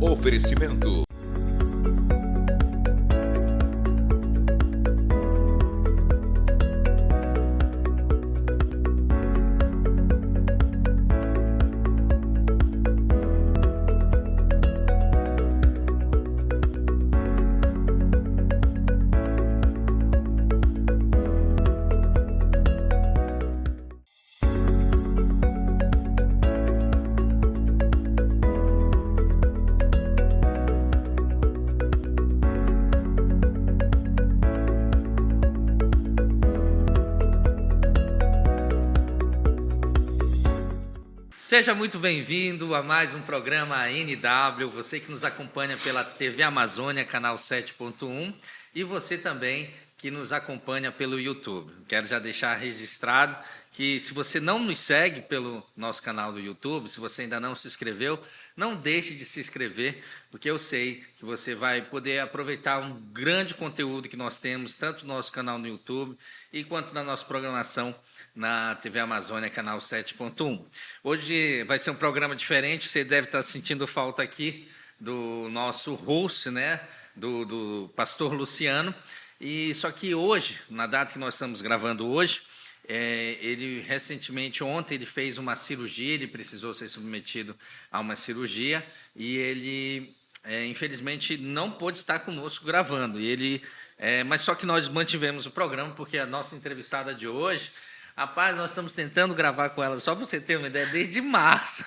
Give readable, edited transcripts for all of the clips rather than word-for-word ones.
Oferecimento. Seja muito bem-vindo a mais um programa NW, você que nos acompanha pela TV Amazônia, canal 7.1, e você também que nos acompanha pelo YouTube. Quero já deixar registrado que se você não nos segue pelo nosso canal do YouTube, se você ainda não se inscreveu, não deixe de se inscrever, porque eu sei que você vai poder aproveitar um grande conteúdo que nós temos, tanto no nosso canal no YouTube, e quanto na nossa programação na TV Amazônia, canal 7.1. Hoje vai ser um programa diferente, você deve estar sentindo falta aqui do nosso host, né, do pastor Luciano, e só que hoje, na data que nós estamos gravando hoje, ele recentemente, ontem, ele fez uma cirurgia, ele precisou ser submetido a uma cirurgia, e ele, infelizmente, não pôde estar conosco gravando, mas só que nós mantivemos o programa, porque a nossa entrevistada de hoje, rapaz, nós estamos tentando gravar com ela, só para você ter uma ideia, desde março.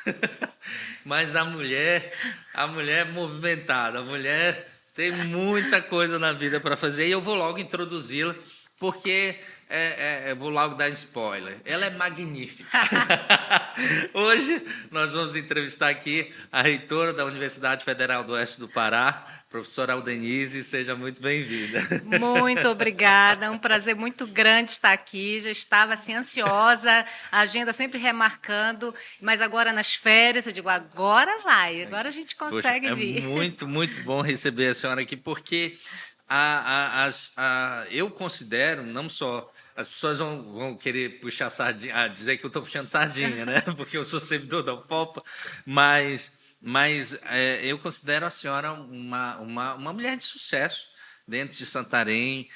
Mas a mulher é movimentada, a mulher tem muita coisa na vida para fazer, e eu vou logo introduzi-la, porque eu vou logo dar spoiler. Ela é magnífica. Hoje nós vamos entrevistar aqui a reitora da Universidade Federal do Oeste do Pará, professora Aldenise. Seja muito bem-vinda. Muito obrigada, é um prazer muito grande estar aqui. Já estava assim, ansiosa, a agenda sempre remarcando, mas agora nas férias eu digo, agora vai, agora a gente consegue vir. É muito, muito bom receber a senhora aqui, porque eu considero, não só... As pessoas vão querer puxar sardinha, dizer que eu estou puxando sardinha, né? Porque eu sou servidor da UFOPA, mas eu considero a senhora uma mulher de sucesso dentro de Santarém,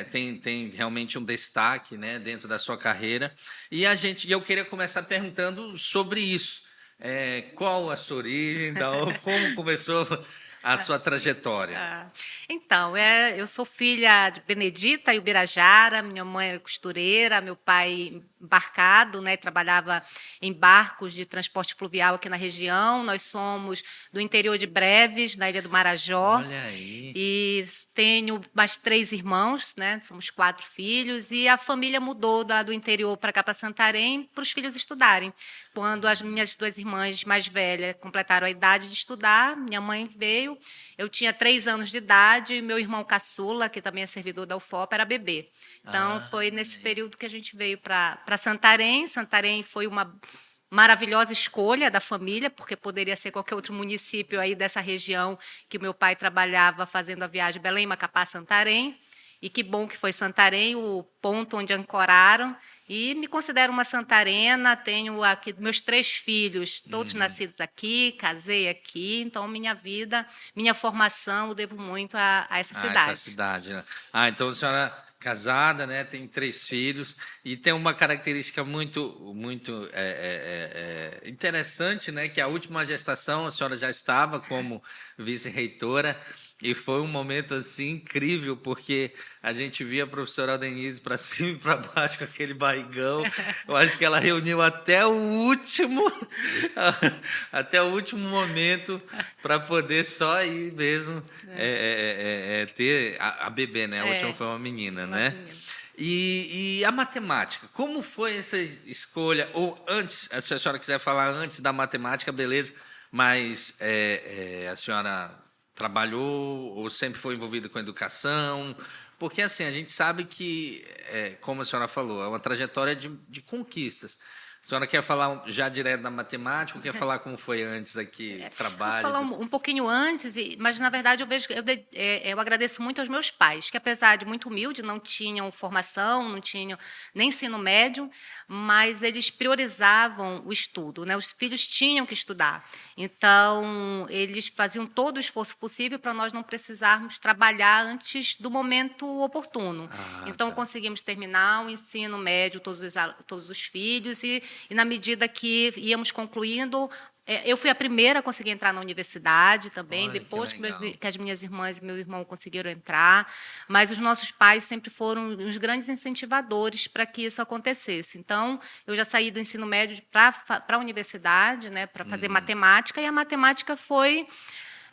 tem realmente um destaque, né, dentro da sua carreira. E eu queria começar perguntando sobre isso. Qual a sua origem, como começou a sua trajetória? Então, eu sou filha de Benedita e Ubirajara, minha mãe era costureira, meu pai embarcado, né, trabalhava em barcos de transporte fluvial aqui na região. Nós somos do interior de Breves, na Ilha do Marajó. Olha aí. E tenho mais 3 irmãos, né, somos 4 filhos, e a família mudou do interior para cá, para Santarém, para os filhos estudarem. Quando as minhas 2 irmãs mais velhas completaram a idade de estudar, minha mãe veio, eu tinha 3 anos de idade, e meu irmão caçula, que também é servidor da UFOPA, era bebê. Então, foi nesse período que a gente veio para Santarém. Santarém foi uma maravilhosa escolha da família, porque poderia ser qualquer outro município aí dessa região que meu pai trabalhava fazendo a viagem Belém, Macapá, Santarém. E que bom que foi Santarém, o ponto onde ancoraram. E me considero uma santarena, tenho aqui meus 3 filhos, todos nascidos aqui, casei aqui, então minha vida, minha formação, eu devo muito a essa cidade. Essa cidade, né? Então a senhora casada, né? Tem 3 filhos e tem uma característica muito interessante, né? Que a última gestação a senhora já estava como vice-reitora. E foi um momento assim incrível, porque a gente via a professora Aldenise para cima e para baixo com aquele barrigão. Eu acho que ela reuniu até o último momento para poder só ir mesmo ter a bebê, né? A última foi uma menina, né? E a matemática, como foi essa escolha? Ou antes, se a senhora quiser falar antes da matemática, beleza, mas a senhora trabalhou ou sempre foi envolvida com a educação? Porque, assim, a gente sabe que, como a senhora falou, é uma trajetória de conquistas, A senhora quer falar já direto da matemática ou quer falar como foi antes aqui, o trabalho? Vou falar um pouquinho antes, mas na verdade eu agradeço muito aos meus pais, que apesar de muito humilde, não tinham formação, não tinham nem ensino médio, mas eles priorizavam o estudo, né? Os filhos tinham que estudar. Então, eles faziam todo o esforço possível para nós não precisarmos trabalhar antes do momento oportuno. Então, Tá. conseguimos terminar o ensino médio, todos os filhos, e na medida que íamos concluindo, eu fui a primeira a conseguir entrar na universidade também, Olha, que depois legal. que as minhas irmãs e meu irmão conseguiram entrar, mas os nossos pais sempre foram os grandes incentivadores para que isso acontecesse. Então, eu já saí do ensino médio para a universidade, né, para fazer matemática, e a matemática foi...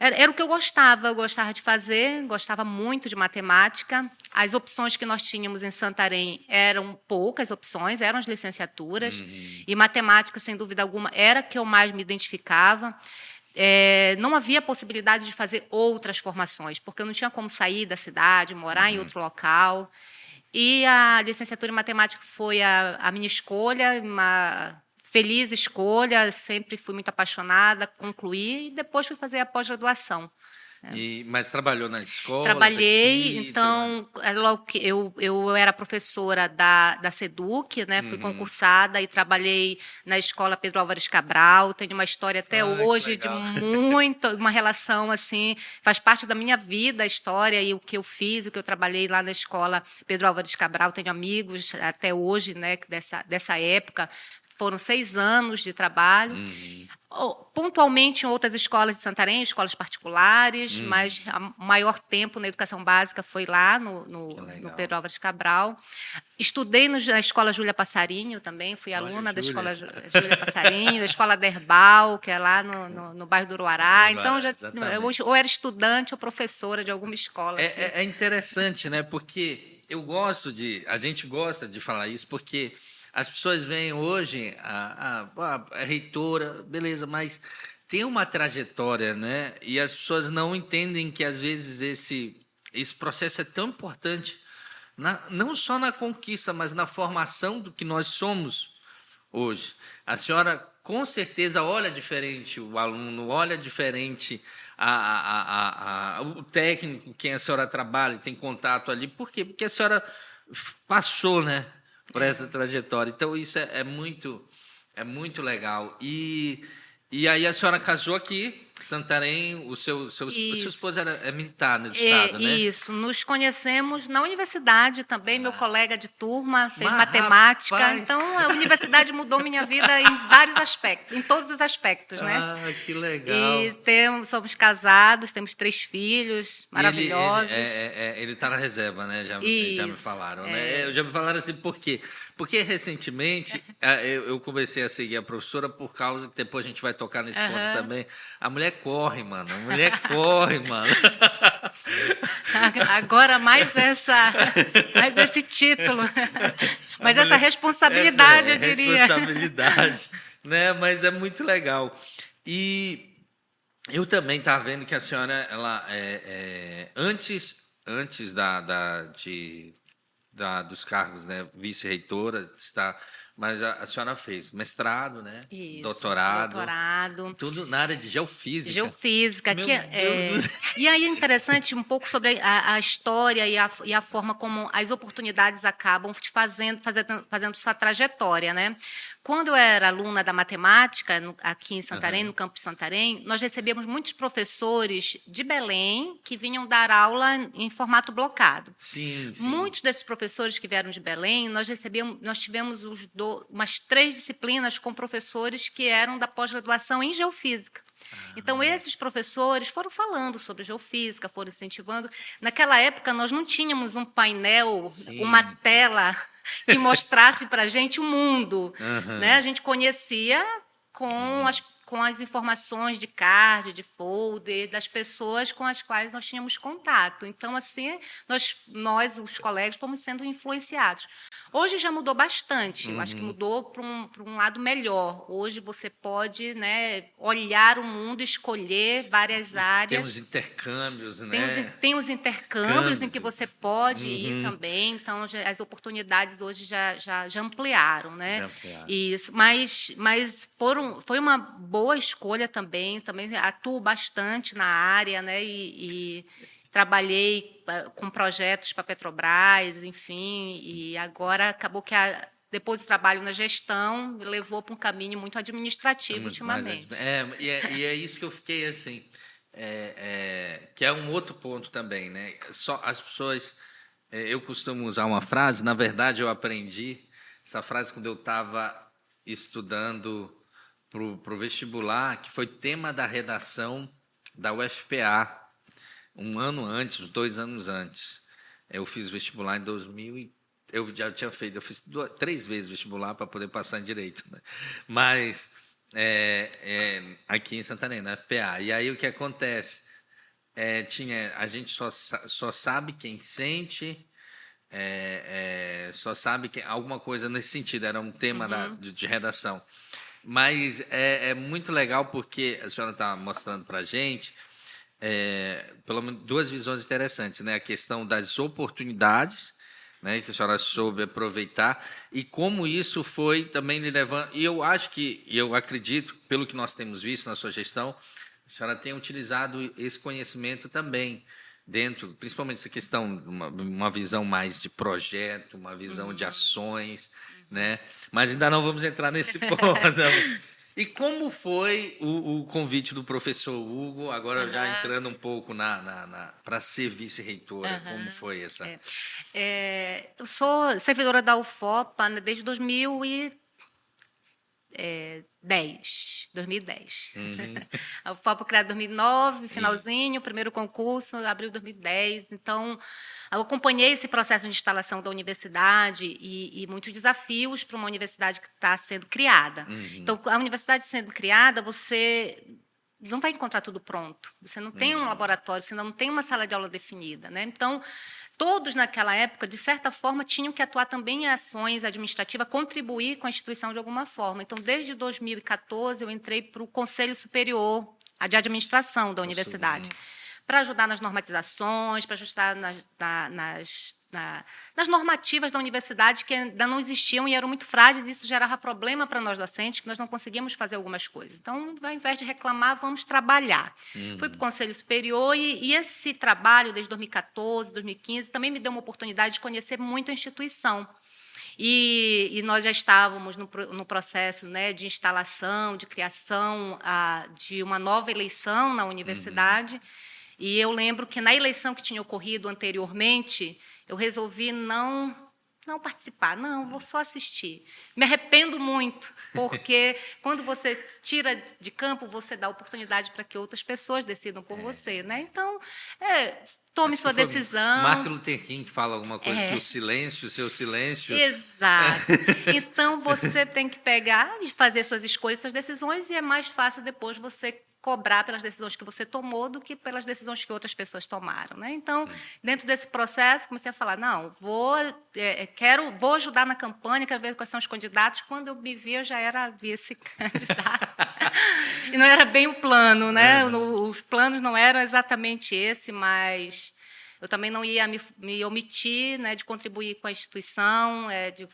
Era o que eu gostava de fazer, gostava muito de matemática. As opções que nós tínhamos em Santarém eram poucas opções, eram as licenciaturas, e matemática, sem dúvida alguma, era a que eu mais me identificava. Não havia possibilidade de fazer outras formações, porque eu não tinha como sair da cidade, morar em outro local. E a licenciatura em matemática foi a minha escolha, uma feliz escolha, sempre fui muito apaixonada, concluí e depois fui fazer a pós-graduação. Mas trabalhou nas escolas Trabalhei, aqui? então, logo que eu era professora da SEDUC, né, fui concursada e trabalhei na escola Pedro Álvares Cabral, tenho uma história até Que hoje de legal. uma relação assim, faz parte da minha vida a história e o que eu fiz, o que eu trabalhei lá na escola Pedro Álvares Cabral, tenho amigos até hoje, né, dessa época. Foram 6 anos de trabalho. Pontualmente em outras escolas de Santarém, escolas particulares, mas o maior tempo na educação básica foi lá no legal. Pedro Álvares Cabral. Estudei na escola Júlia Passarinho também, fui Olha, aluna da Júlia. escola Júlia Passarinho, da escola Derbal, que é lá no bairro do Uruará. Então, Exatamente. ou era estudante ou professora de alguma escola. Assim. É interessante, né? Porque a gente gosta de falar isso, porque as pessoas veem hoje a reitora, beleza, mas tem uma trajetória, né? E as pessoas não entendem que às vezes esse processo é tão importante, não só na conquista, mas na formação do que nós somos hoje. A senhora com certeza olha diferente o aluno, olha diferente o técnico, quem a senhora trabalha e tem contato ali. Por quê? Porque a senhora passou, né, por essa trajetória. Então, isso é muito legal. E aí a senhora casou aqui, em Santarém, sua esposa é militar no estado, né? Isso, nos conhecemos na universidade também, meu colega de turma fez Mas, matemática, rapaz! então a universidade mudou minha vida em vários aspectos, em todos os aspectos, né? Ah, que legal. E somos casados, temos 3 filhos maravilhosos. Ele está na reserva, né? Já me Isso, falaram, né? Já me falaram assim, por quê? Porque recentemente eu comecei a seguir a professora por causa que depois a gente vai tocar nesse ponto também. A mulher corre, mano. A mulher corre, mano. Agora mais esse título, mas essa responsabilidade, eu diria. Responsabilidade, né? Mas é muito legal. E eu também estava vendo que a senhora, ela antes dos cargos, né, vice-reitora, mas a senhora fez mestrado, né? Isso, doutorado. Tudo Na área de geofísica. Geofísica. Meu Que, Deus do céu. E aí é interessante um pouco sobre a história e a forma como as oportunidades acabam fazendo sua trajetória, né? Quando eu era aluna da matemática, aqui em Santarém, no campus Santarém, nós recebíamos muitos professores de Belém que vinham dar aula em formato blocado. Sim. Muitos desses professores que vieram de Belém, nós tivemos umas 3 disciplinas com professores que eram da pós-graduação em geofísica. Então, esses professores foram falando sobre geofísica, foram incentivando. Naquela época, nós não tínhamos um painel, uma tela que mostrasse para a gente o mundo. Né? A gente conhecia com as informações de card, de folder, das pessoas com as quais nós tínhamos contato. Então, assim, nós os colegas, fomos sendo influenciados. Hoje já mudou bastante, eu acho que mudou para um lado melhor. Hoje você pode, né, olhar o mundo, escolher várias Tem os áreas. intercâmbios, Tem os, né? tem os intercâmbios em que você Câmbios. pode ir também, então as oportunidades hoje já ampliaram, né? Já ampliaram. Isso, mas foi uma boa escolha também atuo bastante na área, né? E trabalhei com projetos para a Petrobras, enfim, e agora acabou que depois do trabalho na gestão me levou para um caminho muito administrativo Muito mais ultimamente. e é isso que eu fiquei assim, que é um outro ponto também, né? Só as pessoas, eu costumo usar uma frase, na verdade eu aprendi essa frase quando eu estava estudando para o vestibular, que foi tema da redação da UFPA, um ano antes, 2 anos antes. Eu fiz vestibular em 2000 eu já tinha feito, eu fiz 3 vezes vestibular para poder passar em Direito, né? Mas aqui em Santarém, na FPA. E aí o que acontece? A gente só sabe quem sente, só sabe que alguma coisa nesse sentido, era um tema de redação. Mas é muito legal porque a senhora está mostrando para a gente pelo menos 2 visões interessantes, né? A questão das oportunidades, né, que a senhora soube aproveitar, e como isso foi também lhe levando. E eu acho que, e eu acredito, pelo que nós temos visto na sua gestão, a senhora tem utilizado esse conhecimento também dentro, principalmente essa questão, uma visão mais de projeto, uma visão de ações, né? Mas ainda não vamos entrar nesse ponto. E como foi o convite do professor Hugo, agora já entrando um pouco para ser vice-reitora, como foi essa? Eu sou servidora da UFOPA, né, desde 2010. A UFOPA criada em 2009, finalzinho, primeiro concurso, abril de 2010. Então, eu acompanhei esse processo de instalação da universidade e muitos desafios para uma universidade que está sendo criada. Então, a universidade sendo criada, você não vai encontrar tudo pronto. Você não tem um laboratório, você não tem uma sala de aula definida, né? Então, todos naquela época, de certa forma, tinham que atuar também em ações administrativas, contribuir com a instituição de alguma forma. Então, desde 2014, eu entrei para o Conselho Superior de Administração da universidade, para ajudar nas normatizações, para ajudar nas normativas da universidade que ainda não existiam e eram muito frágeis, e isso gerava problema para nós docentes, que nós não conseguíamos fazer algumas coisas. Então, ao invés de reclamar, vamos trabalhar. Fui para o Conselho Superior e esse trabalho, desde 2014, 2015, também me deu uma oportunidade de conhecer muito a instituição. E nós já estávamos no processo, né, de instalação, de criação de uma nova eleição na universidade. E eu lembro que, na eleição que tinha ocorrido anteriormente, eu resolvi não participar, vou só assistir. Me arrependo muito, porque quando você tira de campo, você dá oportunidade para que outras pessoas decidam por você, né? Então, tome sua decisão. Martin Luther King fala alguma coisa, que o seu silêncio... Exato. Então, você tem que pegar e fazer suas escolhas, suas decisões, e é mais fácil depois você cobrar pelas decisões que você tomou do que pelas decisões que outras pessoas tomaram, né? Então, dentro desse processo, comecei a falar, vou ajudar na campanha, quero ver quais são os candidatos. Quando eu me vi, eu já era vice-candidata. E não era bem o plano, né? Os planos não eram exatamente esse, mas eu também não ia me omitir, né, de contribuir com a instituição, de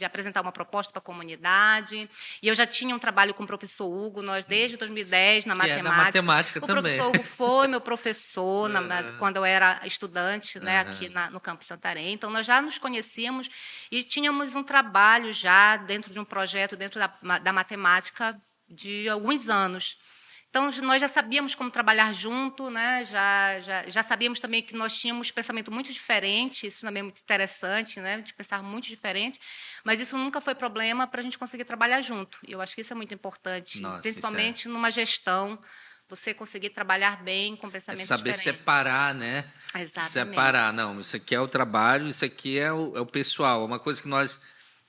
apresentar uma proposta para a comunidade. E eu já tinha um trabalho com o professor Hugo, nós desde 2010 na matemática. Na matemática também. O professor Hugo foi meu professor quando eu era estudante, né, aqui no Campus Santarém. Então, nós já nos conhecíamos e tínhamos um trabalho já dentro de um projeto, dentro da matemática, de alguns anos. Então, nós já sabíamos como trabalhar junto, né? Já sabíamos também que nós tínhamos pensamento muito diferente, isso também é muito interessante, né? De pensar muito diferente, mas isso nunca foi problema para a gente conseguir trabalhar junto. E eu acho que isso é muito importante, principalmente numa gestão, você conseguir trabalhar bem com pensamentos diferentes. Saber separar, né? Exatamente. Separar, isso aqui é o trabalho, isso aqui é o pessoal. Uma coisa que nós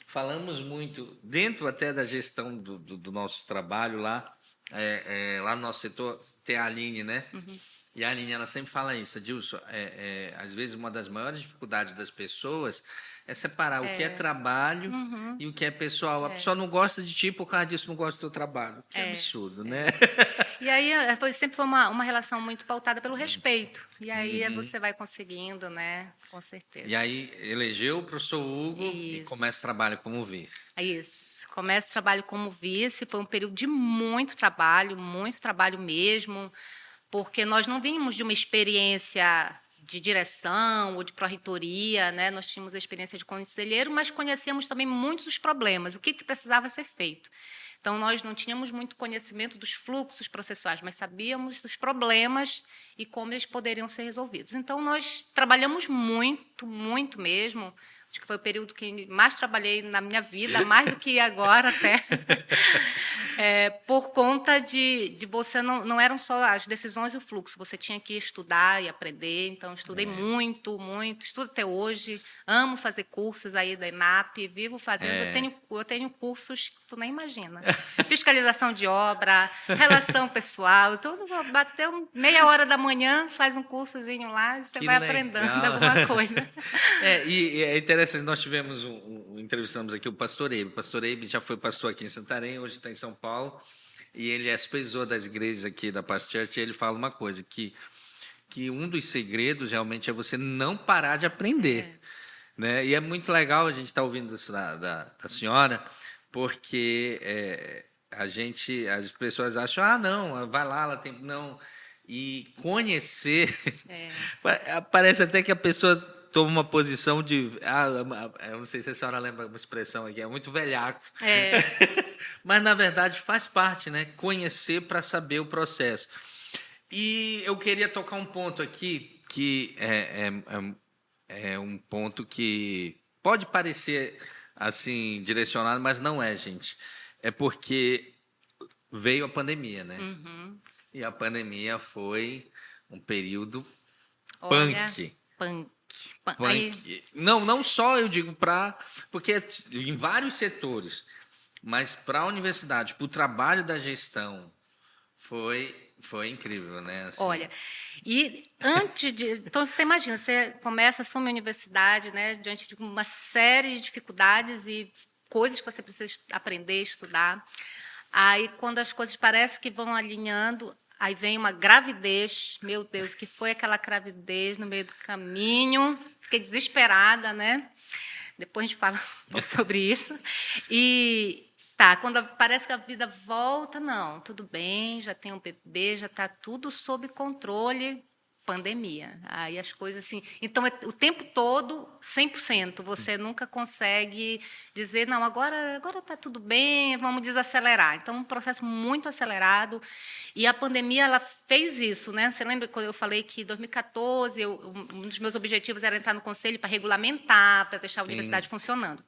falamos muito, dentro até da gestão do nosso trabalho lá, lá no nosso setor, tem a Aline, né? E a Aline, ela sempre fala isso, Adilson, às vezes uma das maiores dificuldades das pessoas é separar o que é trabalho Uhum. e o que é pessoal. A pessoa não gosta de ti por causa disso, não gosta do seu trabalho. Que absurdo, né? E aí sempre foi uma relação muito pautada pelo respeito. E aí você vai conseguindo, né? Com certeza. E aí elegeu o professor Hugo e Isso. começa o trabalho como vice. Isso. Começo o trabalho como vice, foi um período de muito trabalho mesmo, porque nós não vínhamos de uma experiência de direção ou de pró-reitoria, né? Nós tínhamos a experiência de conselheiro, mas conhecíamos também muitos dos problemas, o que precisava ser feito. Então, nós não tínhamos muito conhecimento dos fluxos processuais, mas sabíamos dos problemas e como eles poderiam ser resolvidos. Então, nós trabalhamos muito mesmo. Acho que foi o período que mais trabalhei na minha vida, mais do que agora até. Por conta de você, não eram só as decisões e o fluxo, você tinha que estudar e aprender. Então, estudei muito, estudo até hoje, amo fazer cursos aí da ENAP, vivo fazendo. Eu tenho cursos que tu nem imagina. Fiscalização de obra, relação pessoal, tudo. Bateu meia hora da manhã, faz um cursozinho lá e você vai aprendendo alguma coisa. E é interessante, nós tivemos entrevistamos aqui o pastor Eibe. O pastor Eibe já foi pastor aqui em Santarém, hoje está em São Paulo, e ele é supervisor das igrejas aqui da Paz Church, e ele fala uma coisa, que um dos segredos realmente é você não parar de aprender. Né? E é muito legal a gente estar ouvindo isso da senhora, porque as pessoas acham, não, vai lá, ela tem... Não, e conhecer... Parece até que a pessoa toma uma posição de... eu não sei se a senhora lembra uma expressão aqui, é muito velhaco. Mas, na verdade, faz parte, né? Conhecer para saber o processo. E eu queria tocar um ponto aqui, que é um ponto que pode parecer assim direcionado, mas não é, gente. É porque veio a pandemia, né? E a pandemia foi um período punk. Punk. Não só, eu digo, porque em vários setores, mas para a universidade, para o trabalho da gestão, foi incrível, né? Assim. Olha, e antes de... Então, você imagina, você começa, assume a universidade, né, diante de uma série de dificuldades e coisas que você precisa aprender, estudar. Aí, quando as coisas parecem que vão alinhando, aí vem uma gravidez. Meu Deus, o que foi aquela gravidez no meio do caminho? Fiquei desesperada, né? Depois a gente fala um pouco sobre isso. Quando parece que a vida volta, não, tudo bem, já tem um bebê, já está tudo sob controle, pandemia. Aí as coisas assim... Então, o tempo todo, 100%, você nunca consegue dizer, não, agora está tudo bem, vamos desacelerar. Então, um processo muito acelerado. E a pandemia, ela fez isso, né? Você lembra quando eu falei que em 2014, um dos meus objetivos era entrar no conselho para regulamentar, para deixar a universidade funcionando.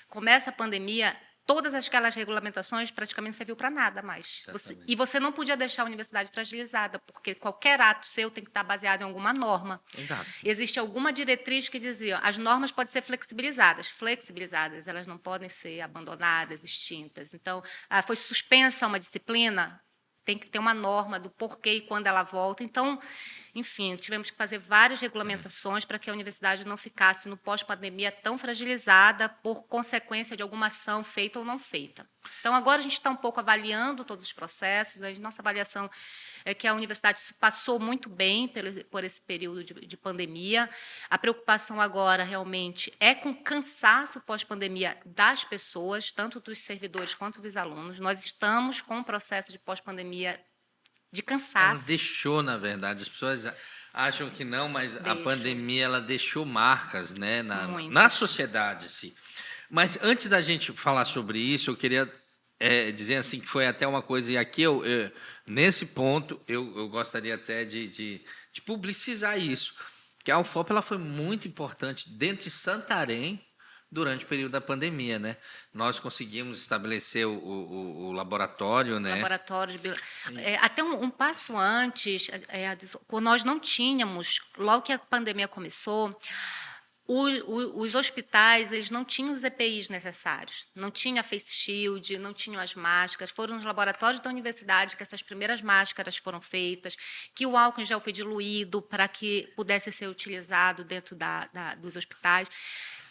Começa a pandemia... Todas aquelas regulamentações praticamente não serviu para nada mais. E você não podia deixar a universidade fragilizada, porque qualquer ato seu tem que estar baseado em alguma norma. Exato. Existe alguma diretriz que dizia as normas podem ser flexibilizadas. Flexibilizadas, elas não podem ser abandonadas, extintas. Então, foi suspensa uma disciplina, tem que ter uma norma do porquê e quando ela volta. Então, enfim, tivemos que fazer várias regulamentações para que a universidade não ficasse no pós-pandemia tão fragilizada por consequência de alguma ação feita ou não feita. Então, agora a gente está um pouco avaliando todos os processos. A nossa avaliação é que a universidade passou muito bem por esse período de pandemia. A preocupação agora, realmente, é com o cansaço pós-pandemia das pessoas, tanto dos servidores quanto dos alunos. Nós estamos com um processo de pós-pandemia de cansaço. Ela deixou, na verdade, as pessoas acham que não, mas a pandemia ela deixou marcas, né, na sociedade, sim. Mas antes da gente falar sobre isso, eu queria dizer assim que foi até uma coisa, e aqui nesse ponto eu gostaria até de publicizar isso, que a UFOP ela foi muito importante dentro de Santarém durante o período da pandemia, né? Nós conseguimos estabelecer o laboratório, né? Laboratório de até um passo antes, nós não tínhamos, logo que a pandemia começou, Os hospitais, eles não tinham os EPIs necessários, não tinha face shield, não tinham as máscaras. Foram nos laboratórios da universidade que essas primeiras máscaras foram feitas, que o álcool em gel foi diluído para que pudesse ser utilizado dentro dos hospitais.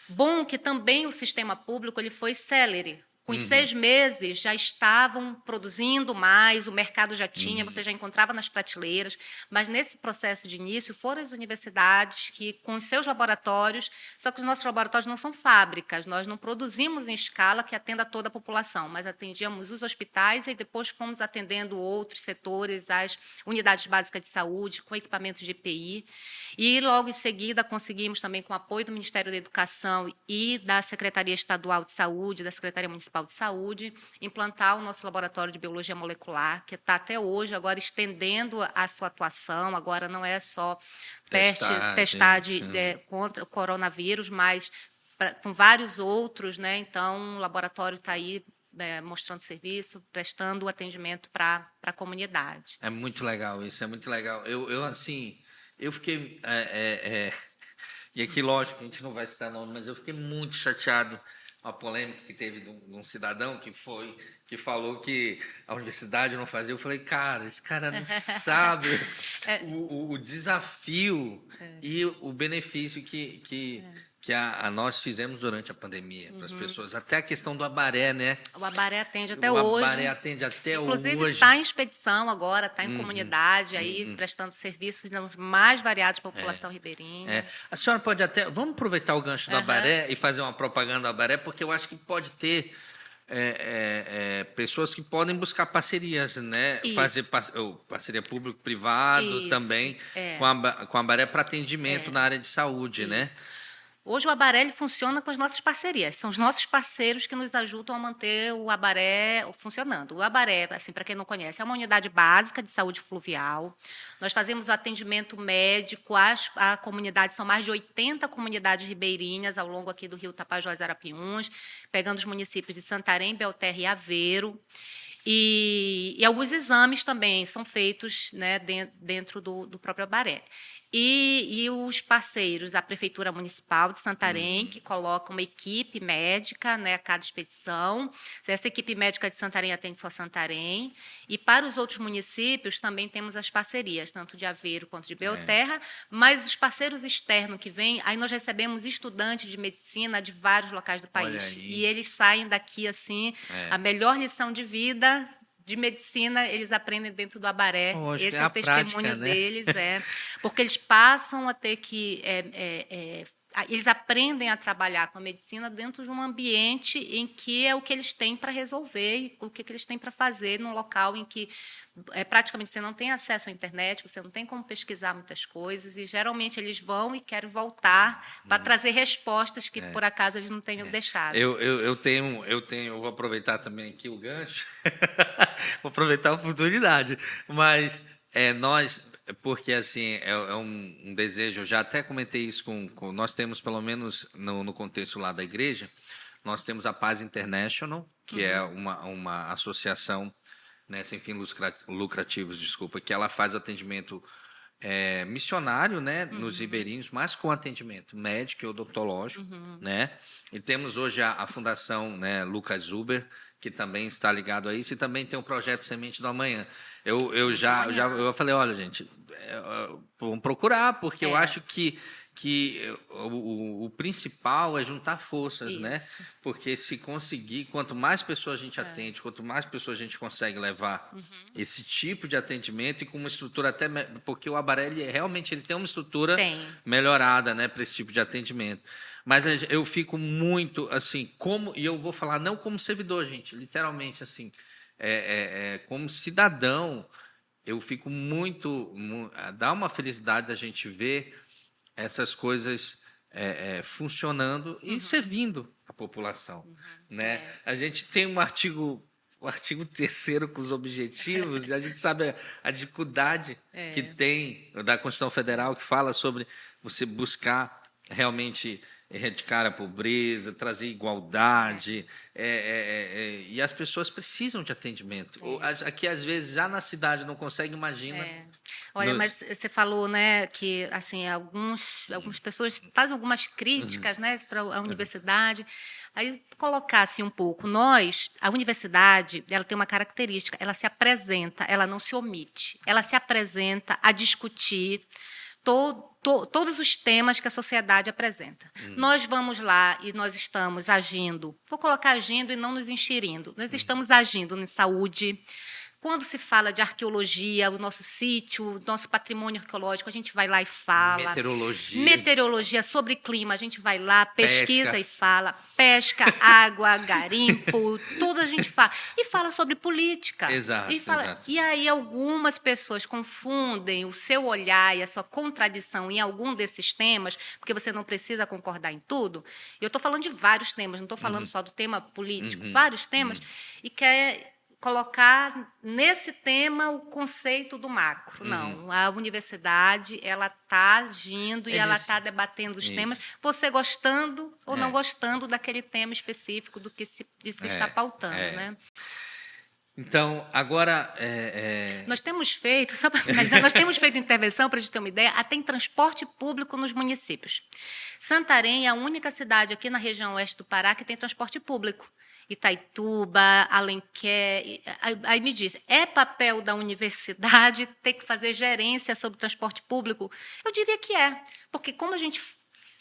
Bom que também o sistema público ele foi célere. Com os 6 meses, já estavam produzindo mais, o mercado já tinha, você já encontrava nas prateleiras, mas nesse processo de início foram as universidades que, com os seus laboratórios, só que os nossos laboratórios não são fábricas, nós não produzimos em escala que atenda toda a população, mas atendíamos os hospitais e depois fomos atendendo outros setores, as unidades básicas de saúde, com equipamentos de EPI, e logo em seguida conseguimos também, com o apoio do Ministério da Educação e da Secretaria Estadual de Saúde, da Secretaria Municipal de Saúde, implantar o nosso laboratório de biologia molecular, que está até hoje agora estendendo a sua atuação, agora não é só testar contra o coronavírus, mas com vários outros, né? Então, o laboratório está aí mostrando serviço, prestando atendimento para a comunidade. É muito legal isso, é muito legal. Assim, eu fiquei... E aqui, lógico, a gente não vai citar nome, mas eu fiquei muito chateado com a polêmica que teve de um cidadão que falou que a universidade não fazia. Eu falei, cara, esse cara não sabe o desafio e o benefício que nós fizemos durante a pandemia para as pessoas. Até a questão do Abaré, né? O Abaré atende até hoje. O Abaré atende até hoje. Inclusive, está em expedição agora, está em comunidade, aí prestando serviços nos mais variados para a população ribeirinha. A senhora pode até... Vamos aproveitar o gancho do Abaré e fazer uma propaganda do Abaré, porque eu acho que pode ter pessoas que podem buscar parcerias, né? Isso. Fazer parceria público-privado também com a Abaré para atendimento na área de saúde, né? Hoje o Abaré ele funciona com as nossas parcerias. São os nossos parceiros que nos ajudam a manter o Abaré funcionando. O Abaré, assim, para quem não conhece, é uma unidade básica de saúde fluvial. Nós fazemos o atendimento médico à comunidade, são mais de 80 comunidades ribeirinhas ao longo aqui do Rio Tapajós e Arapiuns, pegando os municípios de Santarém, Belterra e Aveiro. E alguns exames também são feitos, né, dentro do próprio Abaré. E os parceiros da Prefeitura Municipal de Santarém, que colocam uma equipe médica, né, a cada expedição. Essa equipe médica de Santarém atende só Santarém. E para os outros municípios também temos as parcerias, tanto de Aveiro quanto de Belterra, mas os parceiros externos que vêm, aí nós recebemos estudantes de medicina de vários locais do país. E eles saem daqui, assim, a melhor lição de vida de medicina, eles aprendem dentro do Abaré. Esse é o testemunho deles, porque eles passam a ter que... eles aprendem a trabalhar com a medicina dentro de um ambiente em que é o que eles têm para resolver e o que eles têm para fazer num local em que praticamente você não tem acesso à internet, você não tem como pesquisar muitas coisas, e geralmente eles vão e querem voltar para trazer respostas que, por acaso, eles não tenham deixado. Eu vou aproveitar também aqui o gancho, vou aproveitar a oportunidade, mas porque assim é um desejo, eu já até comentei isso nós temos, pelo menos no contexto lá da igreja, nós temos a Paz International, que é uma associação, né, sem fins lucrativos, que ela faz atendimento missionário, né, nos ribeirinhos, mas com atendimento médico e odontológico, né? E temos hoje a Fundação, né, Lucas Zuber, que também está ligado a isso, e também tem o projeto Semente do Amanhã. Eu falei, olha, gente, vamos procurar, porque eu acho que o principal é juntar forças, né? Porque se conseguir, quanto mais pessoas a gente atende, quanto mais pessoas a gente consegue levar esse tipo de atendimento, e com uma estrutura até... Porque o Abaré, realmente ele tem uma estrutura melhorada, né, para esse tipo de atendimento. Mas eu fico muito, assim, e eu vou falar não como servidor, gente, literalmente, assim, como cidadão, eu fico dá uma felicidade da gente ver essas coisas funcionando e servindo a população, né? A gente tem o artigo 3º com os objetivos, e a gente sabe a dificuldade que tem da Constituição Federal, que fala sobre você buscar realmente erradicar a pobreza, trazer igualdade, e as pessoas precisam de atendimento. Aqui, às vezes, já na cidade não consegue, imagina. Olha, mas você falou, né, que assim algumas pessoas fazem algumas críticas, né, para a universidade. Aí colocar assim um pouco, a universidade, ela tem uma característica, ela se apresenta, ela não se omite, ela se apresenta a discutir todos os temas que a sociedade apresenta. Nós vamos lá e nós estamos agindo, vou colocar agindo e não nos enxerindo, nós estamos agindo em saúde. Quando se fala de arqueologia, o nosso sítio, o nosso patrimônio arqueológico, a gente vai lá e fala. Meteorologia sobre clima, a gente vai lá, pesquisa e fala. Pesca, água, garimpo, tudo a gente fala. E fala sobre política. Exato, exato. E aí algumas pessoas confundem o seu olhar e a sua contradição em algum desses temas, porque você não precisa concordar em tudo. Eu estou falando de vários temas, não estou falando só do tema político, vários temas, e quer colocar nesse tema o conceito do macro. Não, a universidade ela está agindo e ela está debatendo os temas, você gostando ou não gostando daquele tema específico do que se está pautando. Né? Então, agora... Nós temos feito, nós temos feito intervenção, para a gente ter uma ideia, até em transporte público nos municípios. Santarém é a única cidade aqui na região oeste do Pará que tem transporte público. Itaituba, Alenquer. Aí me diz, é papel da universidade ter que fazer gerência sobre transporte público? Eu diria que é, porque como a gente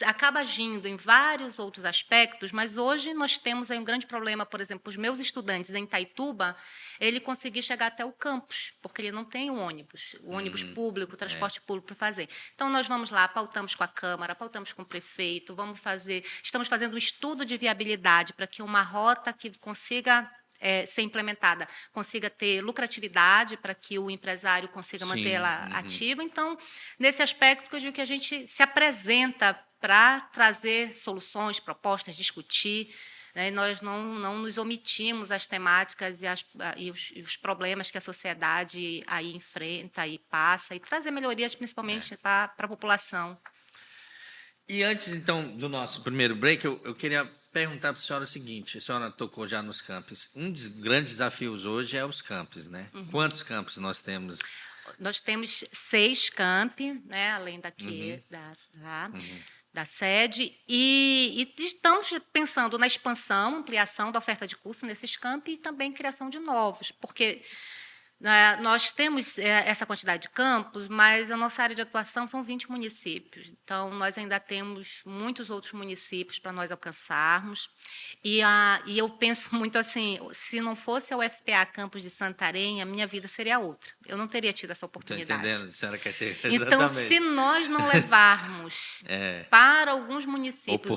acaba agindo em vários outros aspectos, mas hoje nós temos aí um grande problema, por exemplo, os meus estudantes em Itaituba, ele conseguir chegar até o campus, porque ele não tem o ônibus público, o transporte público para fazer. Então, nós vamos lá, pautamos com a Câmara, pautamos com o prefeito, estamos fazendo um estudo de viabilidade para que uma rota que consiga ser implementada, consiga ter lucratividade para que o empresário consiga manter ela ativa. Então, nesse aspecto que eu digo que a gente se apresenta para trazer soluções, propostas, discutir, né? Nós não nos omitimos as temáticas e os problemas que a sociedade aí enfrenta e passa, e trazer melhorias principalmente para a população. E antes, então, do nosso primeiro break, eu queria perguntar para a senhora o seguinte: a senhora tocou já nos campos. Um dos grandes desafios hoje é os campos, né? Quantos campos nós temos? Nós temos 6 campi, né, além daqui da sede, e estamos pensando na expansão, ampliação da oferta de curso nesses campi e também criação de novos, porque nós temos essa quantidade de campos, mas a nossa área de atuação são 20 municípios. Então, nós ainda temos muitos outros municípios para nós alcançarmos. E eu penso muito assim, se não fosse a UFPA Campus de Santarém, a minha vida seria outra. Eu não teria tido essa oportunidade. Estou entendendo, a senhora quer chegar. Então, se nós não levarmos para alguns municípios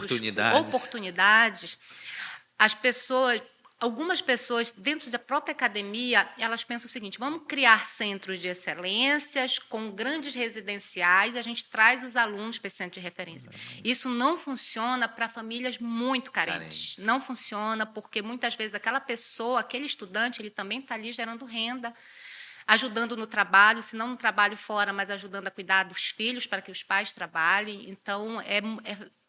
oportunidades, algumas pessoas, dentro da própria academia, elas pensam o seguinte: vamos criar centros de excelências com grandes residenciais, a gente traz os alunos para esse centro de referência. Isso não funciona para famílias muito carentes. Não funciona porque, muitas vezes, aquela pessoa, aquele estudante, ele também está ali gerando renda, ajudando no trabalho, se não no trabalho fora, mas ajudando a cuidar dos filhos para que os pais trabalhem. Então,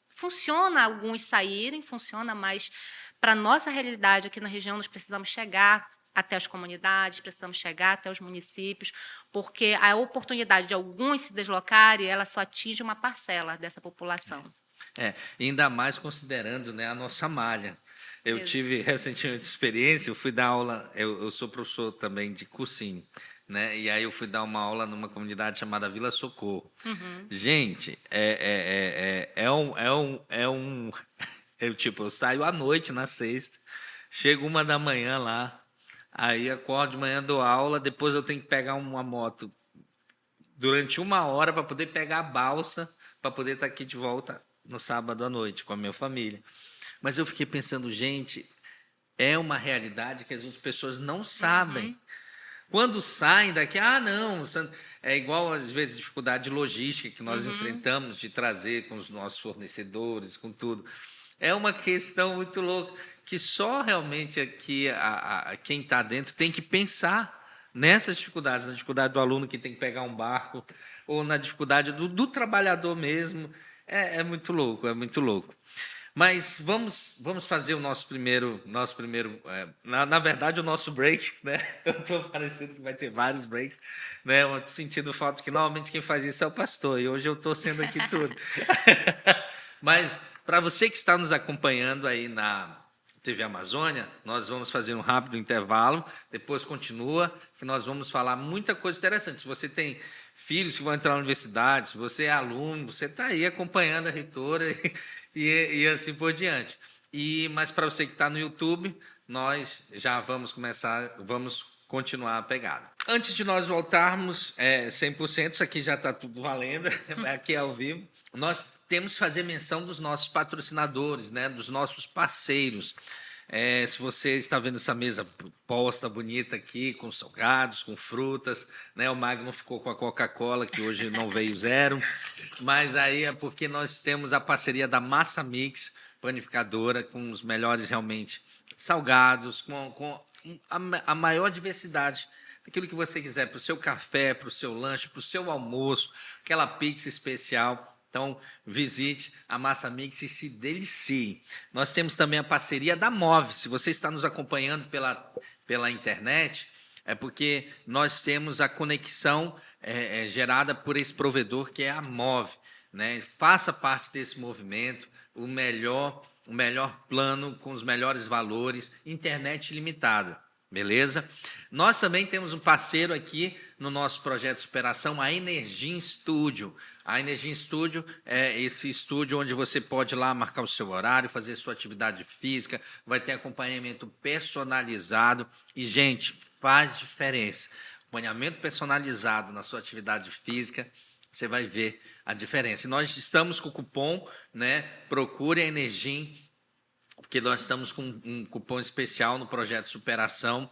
funciona alguns saírem, funciona mais... Para a nossa realidade aqui na região, nós precisamos chegar até as comunidades, precisamos chegar até os municípios, porque a oportunidade de alguns se deslocarem, ela só atinge uma parcela dessa população. Ainda mais considerando, né, a nossa malha. Eu tive recentemente experiência, eu fui dar aula, eu sou professor também de cursinho, né? E aí eu fui dar uma aula numa comunidade chamada Vila Socorro. Gente, eu saio à noite na sexta, chego 1h lá, aí acordo de manhã, dou aula, depois eu tenho que pegar uma moto durante 1 hora para poder pegar a balsa, para poder estar aqui de volta no sábado à noite com a minha família. Mas eu fiquei pensando, gente, é uma realidade que as outras pessoas não sabem. Quando saem daqui, não, é igual às vezes dificuldade logística que nós enfrentamos de trazer com os nossos fornecedores, com tudo. É uma questão muito louca, que só realmente aqui quem está dentro tem que pensar nessas dificuldades, na dificuldade do aluno que tem que pegar um barco, ou na dificuldade do trabalhador mesmo. É muito louco, é muito louco. Mas vamos fazer o nosso primeiro na verdade, o nosso break, né? Eu estou parecendo que vai ter vários breaks, né? Eu sentindo o fato que normalmente quem faz isso é o pastor, e hoje eu estou sendo aqui tudo. Mas para você que está nos acompanhando aí na TV Amazônia, nós vamos fazer um rápido intervalo, depois continua, que nós vamos falar muita coisa interessante. Se você tem filhos que vão entrar na universidade, se você é aluno, você está aí acompanhando a reitora e assim por diante. Mas para você que está no YouTube, nós já vamos continuar a pegada. Antes de nós voltarmos 100%, isso aqui já está tudo valendo, aqui é ao vivo, nós temos que fazer menção dos nossos patrocinadores, né, dos nossos parceiros. Se você está vendo essa mesa posta bonita aqui, com salgados, com frutas, né? O Magno ficou com a Coca-Cola, que hoje não veio zero, mas aí é porque nós temos a parceria da Massa Mix, panificadora, com os melhores realmente salgados, com a maior diversidade daquilo que você quiser, para o seu café, para o seu lanche, para o seu almoço, aquela pizza especial. Então, visite a Massa Mix e se delicie. Nós temos também a parceria da Move. Se você está nos acompanhando pela internet, é porque nós temos a conexão gerada por esse provedor, que é a Move, né? Faça parte desse movimento, o melhor plano, com os melhores valores, internet ilimitada. Beleza? Nós também temos um parceiro aqui no nosso projeto de superação, a Energia Studio. A Energia Studio é esse estúdio onde você pode ir lá marcar o seu horário, fazer sua atividade física, vai ter acompanhamento personalizado e, gente, faz diferença. Acompanhamento personalizado na sua atividade física, você vai ver a diferença. E nós estamos com o cupom, né? Procure a Energia, porque nós estamos com um cupom especial no projeto Superação.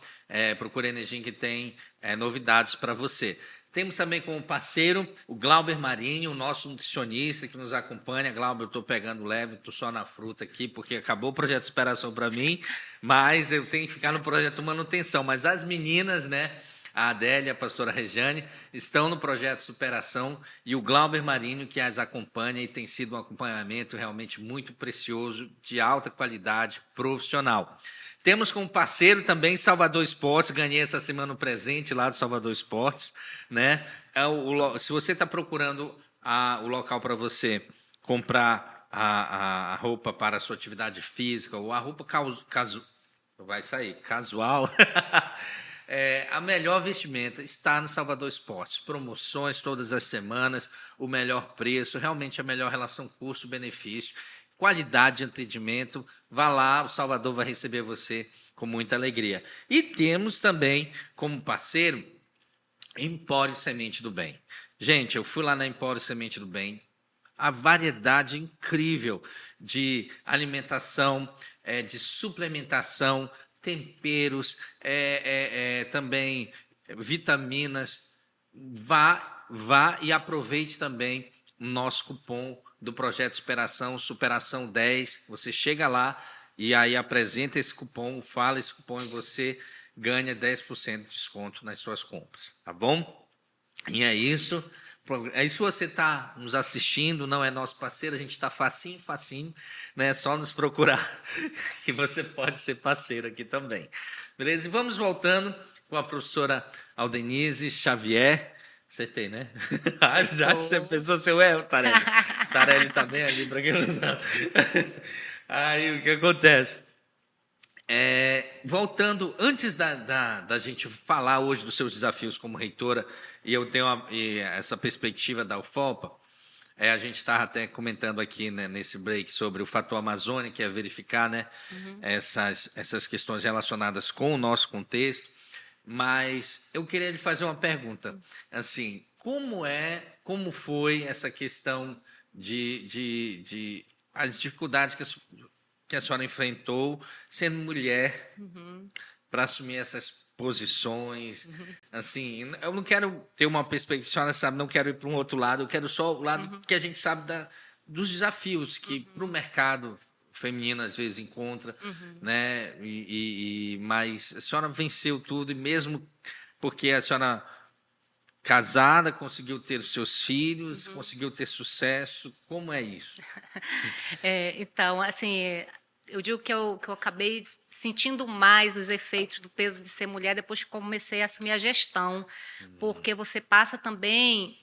Procure a Energia, que tem novidades para você. Temos também como parceiro o Glauber Marinho, o nosso nutricionista que nos acompanha. Glauber, eu estou pegando leve, estou só na fruta aqui, porque acabou o projeto Superação para mim, mas eu tenho que ficar no projeto Manutenção. Mas as meninas, né? A Adélia, a pastora Regiane, estão no projeto Superação, e o Glauber Marinho, que as acompanha, e tem sido um acompanhamento realmente muito precioso, de alta qualidade, profissional. Temos como parceiro também Salvador Esportes. Ganhei essa semana um presente lá do Salvador Esportes, né? Se você está procurando o local para você comprar a roupa para a sua atividade física, ou a roupa casual, a melhor vestimenta está no Salvador Esportes. Promoções todas as semanas, o melhor preço, realmente a melhor relação custo-benefício, qualidade de atendimento. Vá lá, o Salvador vai receber você com muita alegria. E temos também como parceiro Empório Semente do Bem. Gente, eu fui lá na Empório Semente do Bem, a variedade incrível de alimentação, de suplementação, temperos, também vitaminas. Vá e aproveite também o nosso cupom do projeto Superação 10. Você chega lá e aí apresenta esse cupom, fala esse cupom, e você ganha 10% de desconto nas suas compras, tá bom? E é isso. Aí, se você está nos assistindo, não é nosso parceiro, a gente está facinho, né? É só nos procurar que você pode ser parceiro aqui também. Beleza? E vamos voltando com a professora Aldenise Xavier. Acertei, né? Já você pensou seu erro, Tarelli? Tarelli está bem ali, para quem não sabe. Aí, o que acontece? Voltando, antes da gente falar hoje dos seus desafios como reitora, e eu tenho essa perspectiva da UFOPA, a gente estava até comentando aqui, né, nesse break, sobre o Fator Amazônia, que é verificar, né, essas questões relacionadas com o nosso contexto, mas eu queria lhe fazer uma pergunta, assim, como foi essa questão de as dificuldades que a senhora enfrentou sendo mulher para assumir essas posições, assim, eu não quero ter uma perspectiva, a senhora sabe, não quero ir para um outro lado, eu quero só o lado que a gente sabe dos desafios que para o mercado feminino às vezes encontra, né? Mas a senhora venceu tudo, e mesmo porque a senhora casada, conseguiu ter os seus filhos, conseguiu ter sucesso. Como é isso? Então, assim, eu digo que eu acabei sentindo mais os efeitos do peso de ser mulher depois que comecei a assumir a gestão, porque você passa também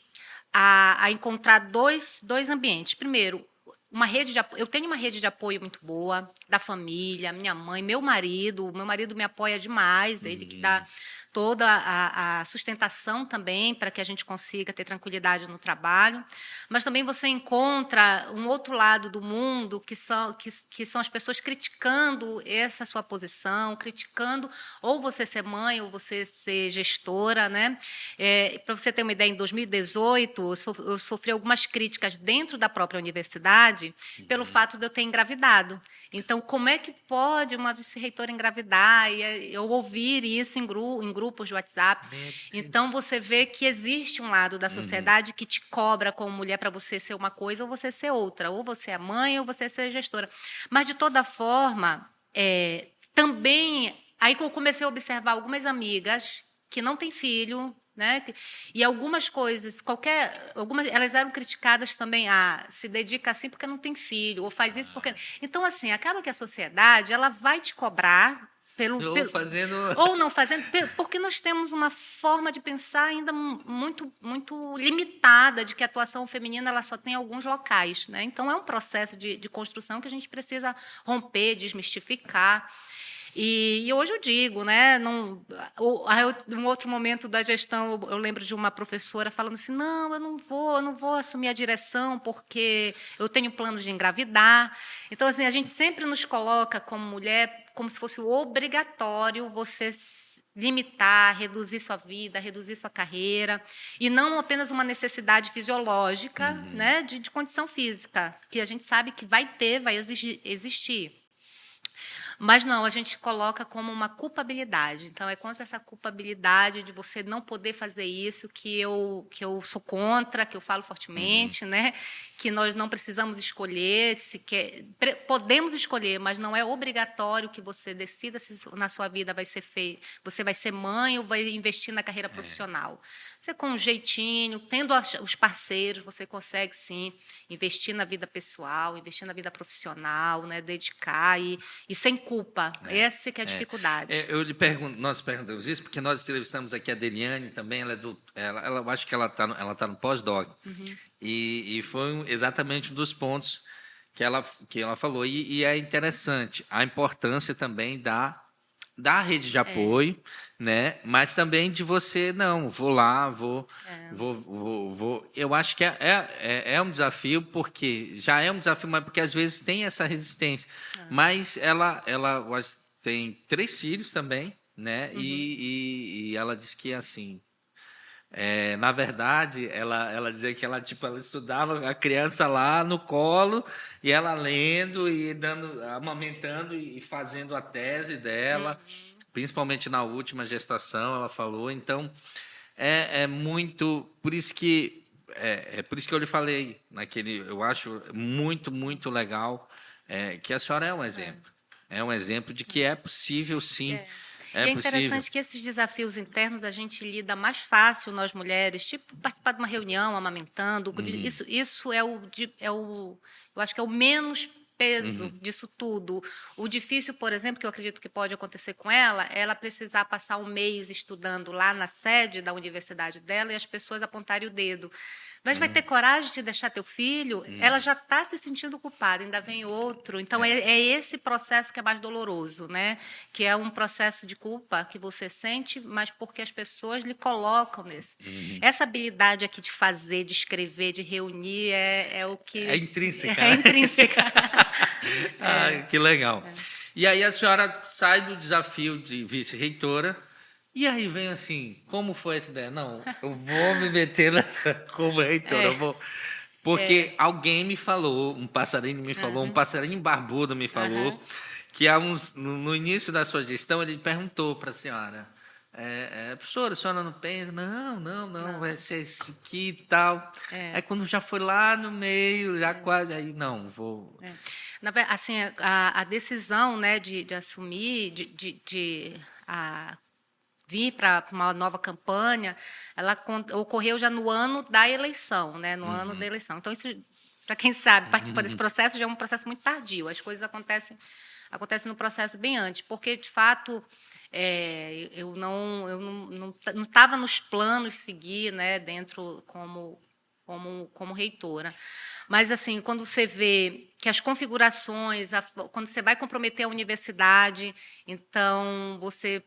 a encontrar dois ambientes. Primeiro, uma rede de apoio. Eu tenho uma rede de apoio muito boa da família, minha mãe, meu marido. Meu marido me apoia demais, ele que dá toda a sustentação também para que a gente consiga ter tranquilidade no trabalho. Mas também você encontra um outro lado do mundo que são as pessoas criticando essa sua posição, criticando ou você ser mãe ou você ser gestora, né? Para você ter uma ideia, em 2018 eu sofri algumas críticas dentro da própria universidade pelo fato de eu ter engravidado. Então, como é que pode uma vice-reitora engravidar? E eu ouvir isso em grupos de WhatsApp. Então, você vê que existe um lado da sociedade que te cobra como mulher para você ser uma coisa ou você ser outra. Ou você é mãe ou você ser gestora. Mas, de toda forma, também... Aí que eu comecei a observar algumas amigas que não têm filho, né? E algumas coisas, elas eram criticadas também, se dedica assim porque não tem filho, ou faz isso porque... Então, assim, acaba que a sociedade ela vai te cobrar ou não fazendo, porque nós temos uma forma de pensar ainda muito, muito limitada de que a atuação feminina ela só tem alguns locais, né? Então, é um processo de construção que a gente precisa romper, desmistificar. E hoje eu digo, né, num outro momento da gestão, eu lembro de uma professora falando assim, não, eu não vou assumir a direção porque eu tenho planos de engravidar. Então, assim, a gente sempre nos coloca como mulher como se fosse obrigatório você limitar, reduzir sua vida, reduzir sua carreira, e não apenas uma necessidade fisiológica, né, de condição física, que a gente sabe que vai existir. Mas não, a gente coloca como uma culpabilidade. Então, é contra essa culpabilidade de você não poder fazer isso que eu sou contra, que eu falo fortemente, né? Que nós não precisamos escolher, podemos escolher, mas não é obrigatório que você decida se na sua vida você vai ser mãe ou vai investir na carreira profissional. Você, com um jeitinho, tendo os parceiros, você consegue, sim, investir na vida pessoal, investir na vida profissional, né? Dedicar e sem culpa. Essa que é a dificuldade. Nós perguntamos isso porque nós entrevistamos aqui a Deliane também, eu acho que ela tá no pós-doc. E foi exatamente um dos pontos que ela falou. E é interessante a importância também da rede de apoio, né? Mas também de você, não, vou lá, vou. Eu acho que é um desafio, porque já é um desafio, mas porque às vezes tem essa resistência. Mas ela eu acho, tem 3 filhos também, né? E ela disse que, assim, na verdade, ela dizia que ela estudava a criança lá no colo e ela lendo e amamentando e fazendo a tese dela, principalmente na última gestação, ela falou. Então, é muito... Por isso que eu lhe falei, eu acho muito, muito legal que a senhora é um exemplo. É um exemplo de que é possível, sim. E é interessante que esses desafios internos a gente lida mais fácil, nós mulheres, tipo participar de uma reunião amamentando. Isso eu acho que é o menos peso disso tudo. O difícil, por exemplo, que eu acredito que pode acontecer com ela precisar passar um mês estudando lá na sede da universidade dela e as pessoas apontarem o dedo. Mas vai ter coragem de deixar teu filho? Ela já está se sentindo culpada, ainda vem outro. Então, é esse processo que é mais doloroso, né? Que é um processo de culpa que você sente, mas porque as pessoas lhe colocam nesse. Essa habilidade aqui de fazer, de escrever, de reunir, é o que... É intrínseca. É intrínseca. Que legal. E aí a senhora sai do desafio de vice-reitora. E aí vem assim, como foi essa ideia? Não, eu vou me meter nessa como reitora, eu vou... Porque alguém me falou, um passarinho me falou, um passarinho barbudo me falou, que no início da sua gestão ele perguntou para a senhora, professora, a senhora não pensa? Não, vai ser esse aqui e tal. Aí quando já foi lá no meio, já quase, aí não, vou... Assim, a decisão, né, de assumir, vir para uma nova campanha, ela ocorreu já no ano da eleição, né? No ano da eleição. Então, isso, para quem sabe, participa desse processo, já é um processo muito tardio. As coisas acontecem no processo bem antes, porque, de fato, eu não estava nos planos seguir, né, dentro como reitora. Mas, assim, quando você vê que as configurações, quando você vai comprometer a universidade, então você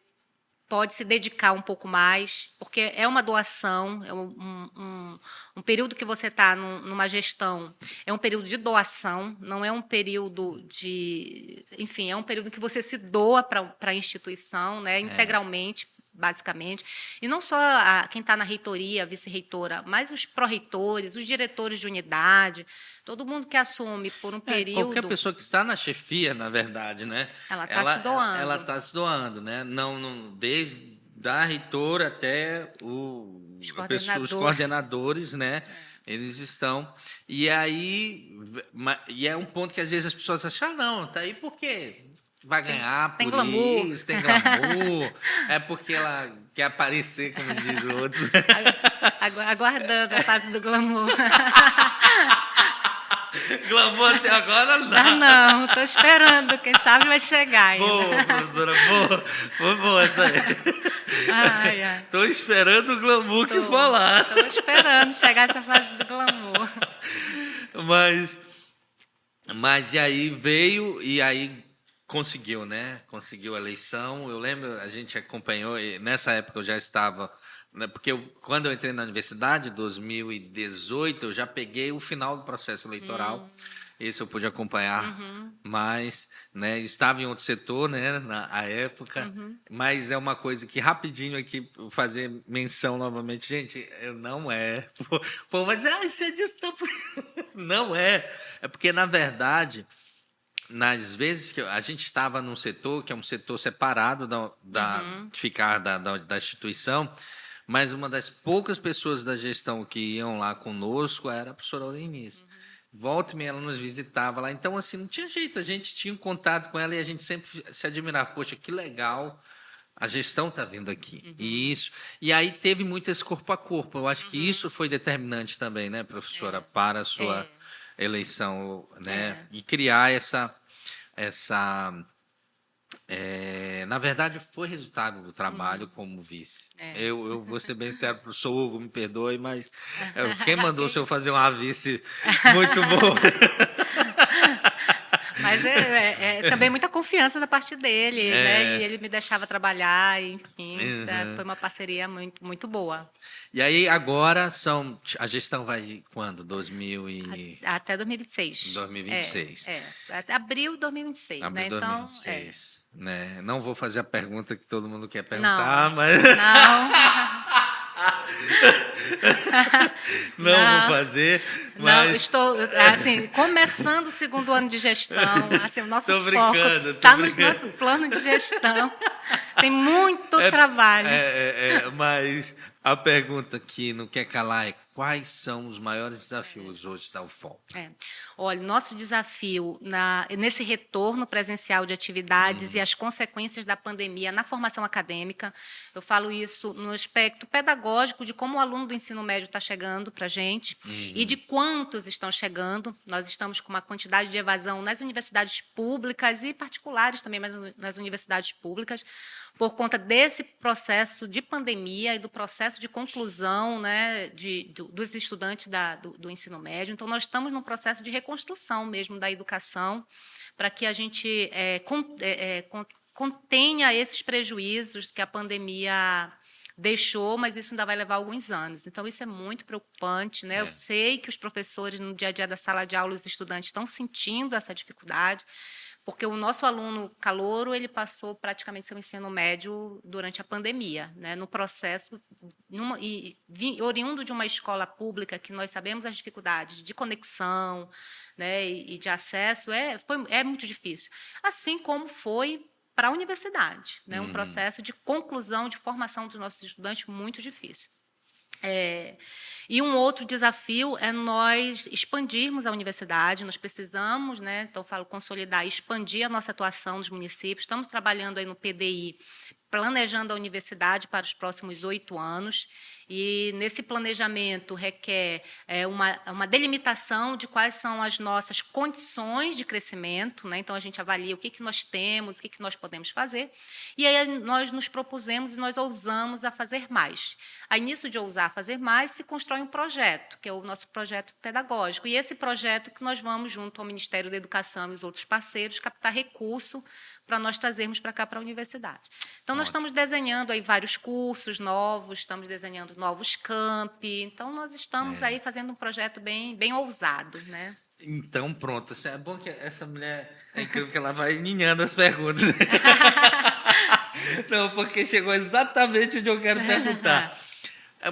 pode se dedicar um pouco mais, porque é uma doação, é um período que você está numa gestão, é um período de doação, não é um período de... Enfim, é um período que você se doa para a instituição, né, integralmente, basicamente. E não só quem está na reitoria, a vice-reitora, mas os pró-reitores, os diretores de unidade, todo mundo que assume por um período... Qualquer pessoa que está na chefia, na verdade, né? Ela está se doando. Ela está se doando, né? Não, desde a reitora até os coordenadores, né? Eles estão... E aí... E é um ponto que, às vezes, as pessoas acham, não, tá aí por quê? Vai ganhar tem por glamour. isso, tem glamour, é porque ela quer aparecer, como diz o outro. Aguardando a fase do glamour. Glamour até agora não. Ah, não, estou esperando, quem sabe vai chegar ainda. Boa, professora, boa essa aí. Estou esperando o glamour que for lá. Estou esperando chegar essa fase do glamour. Mas e aí veio, e aí... Conseguiu, né? Conseguiu a eleição. Eu lembro, a gente acompanhou, e nessa época eu já estava... Né, porque quando eu entrei na universidade, em 2018, eu já peguei o final do processo eleitoral. Esse eu pude acompanhar mais. Né, estava em outro setor, né, na época. Mas é uma coisa que, rapidinho aqui, fazer menção novamente. Gente, não é... O povo vai dizer, isso é disso. Não é. É porque, na verdade... Nas vezes que a gente estava num setor, que é um setor separado de ficar da instituição, mas uma das poucas pessoas da gestão que iam lá conosco era a professora Aurenice. Volta e meia ela nos visitava lá. Então, assim, não tinha jeito. A gente tinha um contato com ela e a gente sempre se admirava. Poxa, que legal, a gestão está vindo aqui. E aí teve muito esse corpo a corpo. Eu acho que isso foi determinante também, né, professora, para a sua... eleição, né? E criar na verdade, foi resultado do trabalho como vice. Eu vou ser bem sério, professor Hugo, me perdoe, mas quem mandou o senhor fazer uma vice muito boa? Mas também muita confiança da parte dele, né? E ele me deixava trabalhar, enfim, foi uma parceria muito, muito boa. E aí agora a gestão vai quando? Até 2026. 2026. Até abril de 2026, abril né? 2026. Né? Não vou fazer a pergunta que todo mundo quer perguntar, mas... Não. Não vou fazer, mas... Não, estou, assim, começando o segundo ano de gestão, assim, o nosso foco está no nosso plano de gestão. Tem muito trabalho. Mas a pergunta que não quer calar é quais são os maiores desafios hoje da UFOP? Olha, nosso desafio nesse retorno presencial de atividades e as consequências da pandemia na formação acadêmica, eu falo isso no aspecto pedagógico de como o aluno do ensino médio está chegando para a gente e de quantos estão chegando. Nós estamos com uma quantidade de evasão nas universidades públicas e particulares também, mas nas universidades públicas, por conta desse processo de pandemia e do processo de conclusão, né, dos estudantes do ensino médio. Então, nós estamos num processo de reconstrução mesmo da educação para que a gente contenha esses prejuízos que a pandemia deixou, mas isso ainda vai levar alguns anos. Então, isso é muito preocupante, né? Eu sei que os professores, no dia a dia da sala de aula, os estudantes estão sentindo essa dificuldade, porque o nosso aluno calouro, ele passou praticamente seu ensino médio durante a pandemia, né? No processo, oriundo de uma escola pública, que nós sabemos as dificuldades de conexão, né, e de acesso, é muito difícil. Assim como foi para a universidade, né? Um processo de conclusão, de formação dos nossos estudantes muito difícil. E um outro desafio é nós expandirmos a universidade. Nós precisamos, né, então falo consolidar, expandir a nossa atuação nos municípios. Estamos trabalhando aí no PDI planejando a universidade para os próximos 8 anos, e nesse planejamento requer uma delimitação de quais são as nossas condições de crescimento, né? Então, a gente avalia o que nós temos, o que nós podemos fazer, e aí nós nos propusemos e nós ousamos a fazer mais. Aí, nisso de ousar fazer mais, se constrói um projeto, que é o nosso projeto pedagógico, e esse projeto que nós vamos, junto ao Ministério da Educação e os outros parceiros, captar recurso para nós trazermos para cá, para a universidade. Então, nós estamos desenhando aí vários cursos novos, estamos desenhando novos campi, então nós estamos aí fazendo um projeto bem ousado, né? Então, pronto. É bom que essa mulher, é incrível que ela vai ninhando as perguntas. Não, porque chegou exatamente onde eu quero perguntar.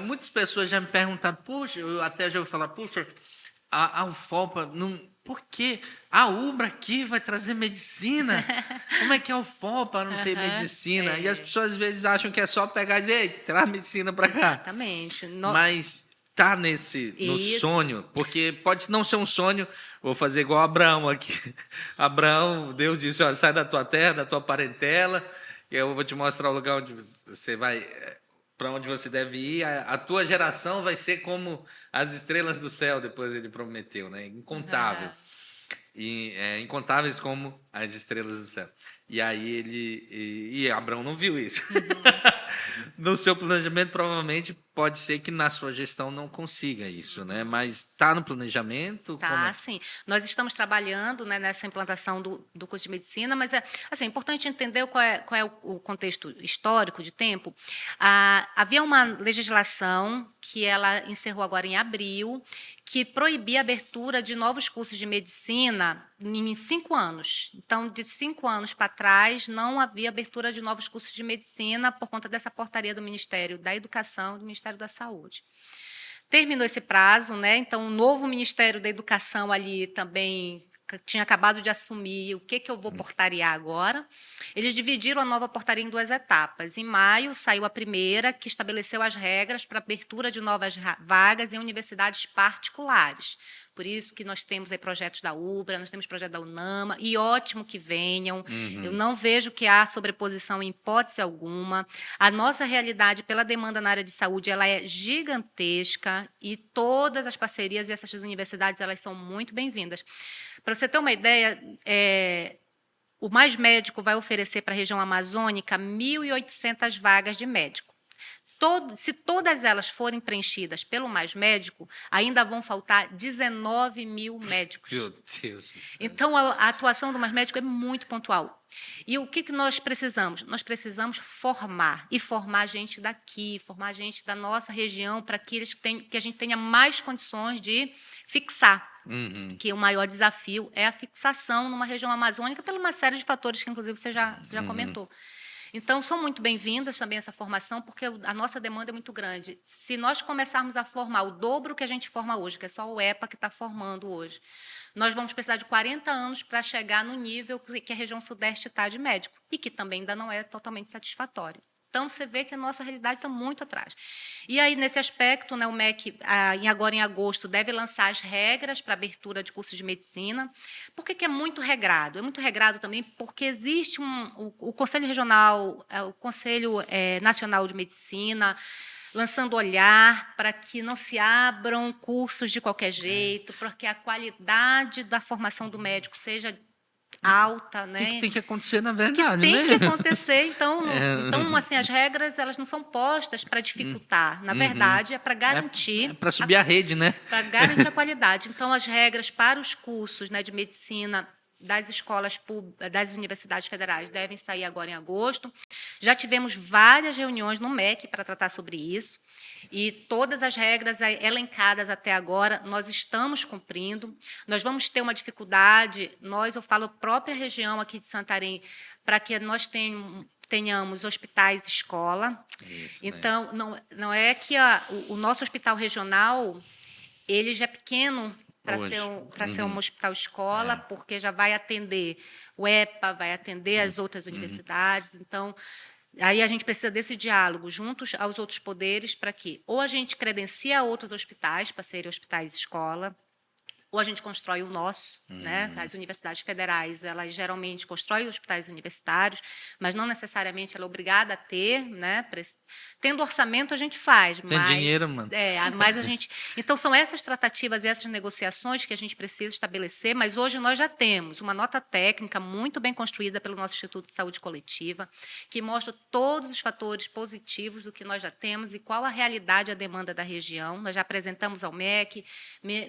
Muitas pessoas já me perguntaram, poxa, eu até já ouvi falar, poxa, a UFOPA, não, por que a UBRA aqui vai trazer medicina? Como é que a UFOPA não tem medicina? E as pessoas às vezes acham que é só pegar e dizer, ei, traz medicina para cá. Exatamente. Mas está no sonho, porque pode não ser um sonho, vou fazer igual Abraão aqui. Abraão, Deus disse, olha, sai da tua terra, da tua parentela, e eu vou te mostrar o lugar onde você vai, para onde você deve ir, a tua geração vai ser como as estrelas do céu, depois ele prometeu, né? Incontável. Incontáveis como as estrelas do céu. E aí e Abraão não viu isso. No seu planejamento, provavelmente, pode ser que na sua gestão não consiga isso, né? Mas está no planejamento? Tá, sim. Nós estamos trabalhando, né, nessa implantação do curso de medicina, mas é importante entender qual é o contexto histórico de tempo. Havia uma legislação que ela encerrou agora em abril, que proibia a abertura de novos cursos de medicina em 5 anos. Então, de 5 anos para trás, não havia abertura de novos cursos de medicina por conta dessa portaria do Ministério da Educação e do Ministério da Saúde. Terminou esse prazo, né? Então, o novo Ministério da Educação ali também tinha acabado de assumir o que eu vou portariar agora. Eles dividiram a nova portaria em 2 etapas. Em maio, saiu a primeira, que estabeleceu as regras para a abertura de novas vagas em universidades particulares. Por isso que nós temos aí projetos da UBRA, nós temos projeto da UNAMA, e ótimo que venham. Eu não vejo que há sobreposição em hipótese alguma. A nossa realidade, pela demanda na área de saúde, ela é gigantesca, e todas as parcerias e essas universidades, elas são muito bem-vindas. Para você ter uma ideia, o Mais Médico vai oferecer para a região amazônica 1.800 vagas de médico. Se todas elas forem preenchidas pelo Mais Médico, ainda vão faltar 19 mil médicos. Meu Deus do céu. Então, a atuação do Mais Médico é muito pontual. E o que nós precisamos? Nós precisamos formar, e formar gente daqui, formar gente da nossa região, para que a gente tenha mais condições de fixar. Que o maior desafio é a fixação numa região amazônica, por uma série de fatores que, inclusive, você já comentou. Então, são muito bem-vindas também essa formação, porque a nossa demanda é muito grande. Se nós começarmos a formar o dobro que a gente forma hoje, que é só o EPA que está formando hoje, nós vamos precisar de 40 anos para chegar no nível que a região sudeste está de médico, e que também ainda não é totalmente satisfatório. Então, você vê que a nossa realidade está muito atrás. E aí, nesse aspecto, né, o MEC, agora em agosto, deve lançar as regras para abertura de cursos de medicina. Por que é muito regrado? É muito regrado também porque existe o Conselho Regional, o Conselho Nacional de Medicina, lançando olhar para que não se abram cursos de qualquer jeito, para que a qualidade da formação do médico seja alta, né? O que tem que acontecer, na verdade, tem que acontecer, então, assim, as regras, elas não são postas para dificultar, na verdade, é para garantir... para subir a rede, né? Para garantir a qualidade. Então, as regras para os cursos, né, de medicina das escolas das universidades federais devem sair agora em agosto. Já tivemos várias reuniões no MEC para tratar sobre isso, e todas as regras elencadas até agora nós estamos cumprindo. Nós vamos ter uma dificuldade, eu falo própria região aqui de Santarém, para que nós tenhamos hospitais escola. Isso, então, não é que o nosso hospital regional ele já é pequeno para ser um hospital escola, porque já vai atender o EPA, vai atender as outras universidades. Então, aí a gente precisa desse diálogo juntos aos outros poderes para que ou a gente credencia outros hospitais para serem hospitais escola, ou a gente constrói o nosso, né? As universidades federais, elas geralmente constroem hospitais universitários, mas não necessariamente ela é obrigada a ter, né? Tendo orçamento a gente faz, Tem dinheiro, mano. mas a gente... Então, são essas tratativas e essas negociações que a gente precisa estabelecer, mas hoje nós já temos uma nota técnica muito bem construída pelo nosso Instituto de Saúde Coletiva, que mostra todos os fatores positivos do que nós já temos e qual a realidade e a demanda da região. Nós já apresentamos ao MEC,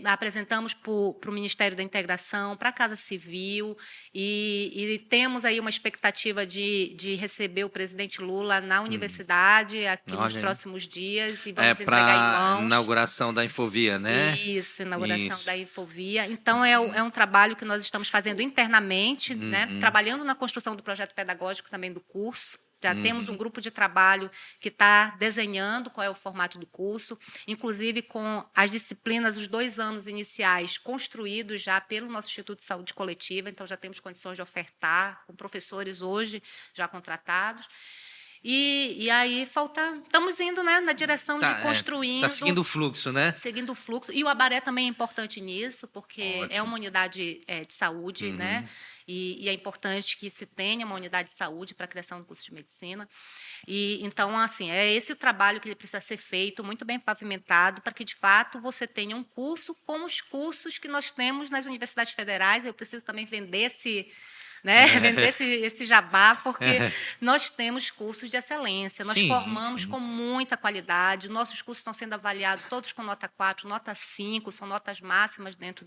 apresentamos para o Ministério da Integração, para a Casa Civil, e temos aí uma expectativa de receber o presidente Lula na universidade aqui nos próximos dias, e vamos entregar em mãos. Inauguração da Infovia, né? Isso, inauguração da Infovia. Então, é um trabalho que nós estamos fazendo internamente, né? Trabalhando na construção do projeto pedagógico também do curso. Já temos um grupo de trabalho que está desenhando qual é o formato do curso, inclusive com as disciplinas, os 2 anos iniciais construídos já pelo nosso Instituto de Saúde Coletiva, então já temos condições de ofertar, com professores hoje já contratados. E aí estamos indo, né, na direção de construindo... Está seguindo o fluxo, né? Seguindo o fluxo. E o Abaré também é importante nisso, porque é uma unidade de saúde, né? E é importante que se tenha uma unidade de saúde para a criação do curso de medicina. E, então, assim, é esse o trabalho que ele precisa ser feito, muito bem pavimentado, para que, de fato, você tenha um curso como os cursos que nós temos nas universidades federais. Eu preciso também vender vender esse jabá, porque nós temos cursos de excelência, nós formamos com muita qualidade, nossos cursos estão sendo avaliados todos com nota 4, nota 5, são notas máximas dentro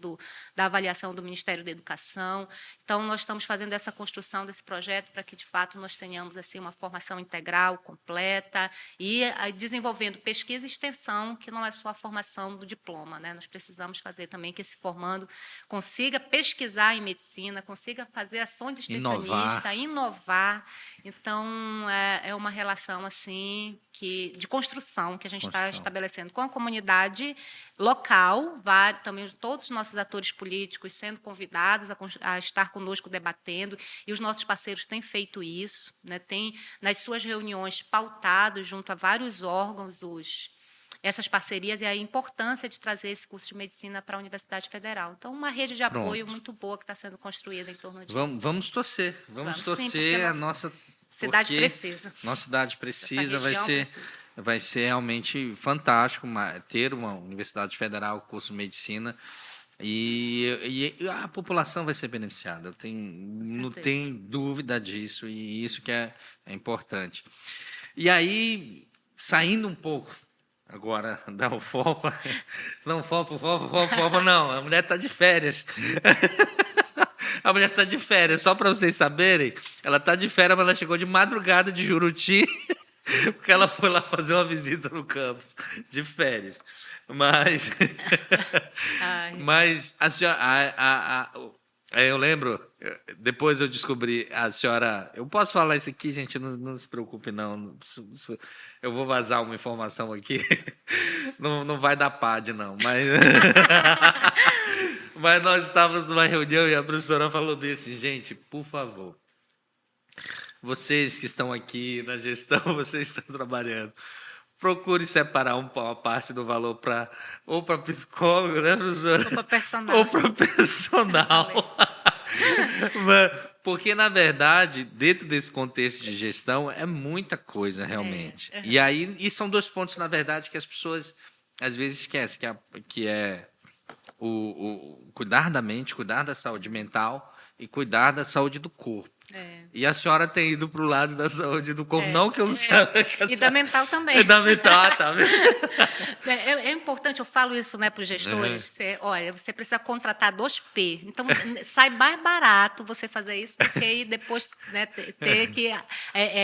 da avaliação do Ministério da Educação. Então, nós estamos fazendo essa construção desse projeto para que, de fato, nós tenhamos assim, uma formação integral, completa, e desenvolvendo pesquisa e extensão, que não é só a formação do diploma, né? Nós precisamos fazer também que esse formando consiga pesquisar em medicina, consiga fazer ações extensionistas, inovar. Então, é uma relação assim de construção que a gente está estabelecendo com a comunidade local, também todos os nossos atores políticos sendo convidados a estar conosco debatendo, e os nossos parceiros têm feito isso, né? Têm, nas suas reuniões, pautado junto a vários órgãos essas parcerias e a importância de trazer esse curso de medicina para a Universidade Federal. Então, uma rede de apoio muito boa que está sendo construída em torno disso. Vamos torcer. Vamos torcer. A nossa cidade precisa. Nossa cidade precisa. Vai ser realmente fantástico ter uma Universidade Federal, curso de medicina. E a população vai ser beneficiada. Não tem dúvida disso. E isso que é importante. E aí, saindo um pouco... Agora, da UFOPA, não, FOPA, não, a mulher está de férias. A mulher está de férias, só para vocês saberem, ela está de férias, mas ela chegou de madrugada de Juruti, porque ela foi lá fazer uma visita no campus, de férias. Mas a senhora... eu lembro, depois eu descobri, a senhora... Eu posso falar isso aqui, gente, não se preocupe, não. Eu vou vazar uma informação aqui. Não vai dar PAD, não. Mas nós estávamos numa reunião e a professora falou bem assim, gente, por favor, vocês que estão aqui na gestão, vocês estão trabalhando, procure separar uma parte do valor ou para psicólogo, né, professora? Ou para personal. Ou para personal. Porque, na verdade, dentro desse contexto de gestão, é muita coisa, realmente. E são 2 pontos, na verdade, que as pessoas, às vezes, esquecem, que é o cuidar da mente, cuidar da saúde mental e cuidar da saúde do corpo. E a senhora tem ido para o lado da saúde do corpo, não que eu não saiba. E da mental também. E da mental, tá vendo? É importante, eu falo isso, né, para os gestores, você precisa contratar 2P. Então, sai mais barato você fazer isso do que ir depois, né, ter que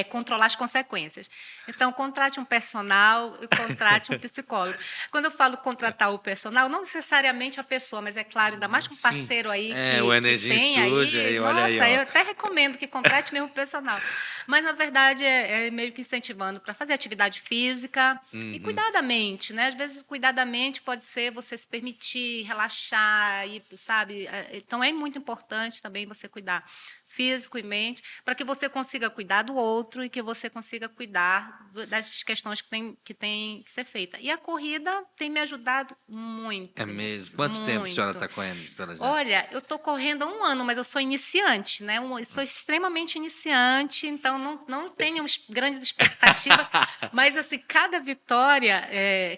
controlar as consequências. Então, contrate um personal e contrate um psicólogo. Quando eu falo contratar o personal, não necessariamente a pessoa, mas é claro, ainda mais com um parceiro aí o Energia tem Studio, aí, olha nossa, aí, eu até recomendo que contrate mesmo o personal. Mas, na verdade, é meio que incentivando para fazer atividade física e cuidar da mente, né? Às vezes, cuidar da mente pode ser você se permitir relaxar, e, sabe? Então, é muito importante também você cuidar físico e mente, para que você consiga cuidar do outro e que você consiga cuidar das questões que tem que ser feita. E a corrida tem me ajudado muito. É mesmo? Nisso, Quanto tempo a senhora muito. está correndo, senhora Jane? Olha, eu estou correndo há 1 ano, mas eu sou iniciante, né? Eu sou extremamente iniciante, então não tenho grandes expectativas. Mas, assim, cada vitória,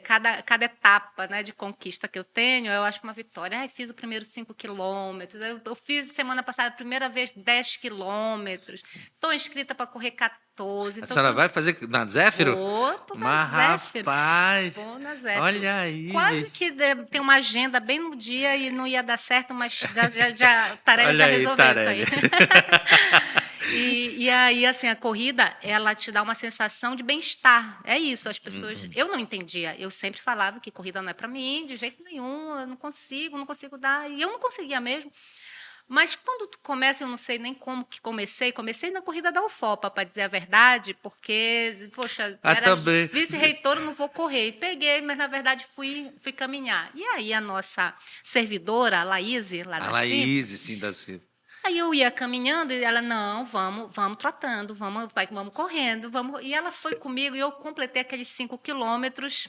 cada etapa, né, de conquista que eu tenho, eu acho uma vitória. Ai, fiz o primeiro 5 quilômetros, eu fiz semana passada a primeira vez 10 quilômetros, estou inscrita para correr 14. A Então, senhora vai fazer na Zéfiro? Tô Mas, na Zéfiro. rapaz, Vou na Zéfiro. olha aí. Quase que tem uma agenda bem no dia e não ia dar certo, mas Tarelli Olha já aí, resolveu Tarelli. isso aí. E aí, assim, a corrida, ela te dá uma sensação de bem-estar. É isso, as pessoas... Eu não entendia. Eu sempre falava que corrida não é para mim, de jeito nenhum, eu não consigo dar. E eu não conseguia mesmo. Mas quando tu começa, eu não sei nem como que comecei na corrida da UFOPA, para dizer a verdade, porque, poxa, era também. vice-reitor, eu não vou correr. E peguei, mas na verdade fui caminhar. E aí a nossa servidora, a Laís, lá da A Laís, sim, da CIF. Aí eu ia caminhando e ela, não, vamos trotando, vamos correndo, vamos. E ela foi comigo e eu completei aqueles 5 quilômetros,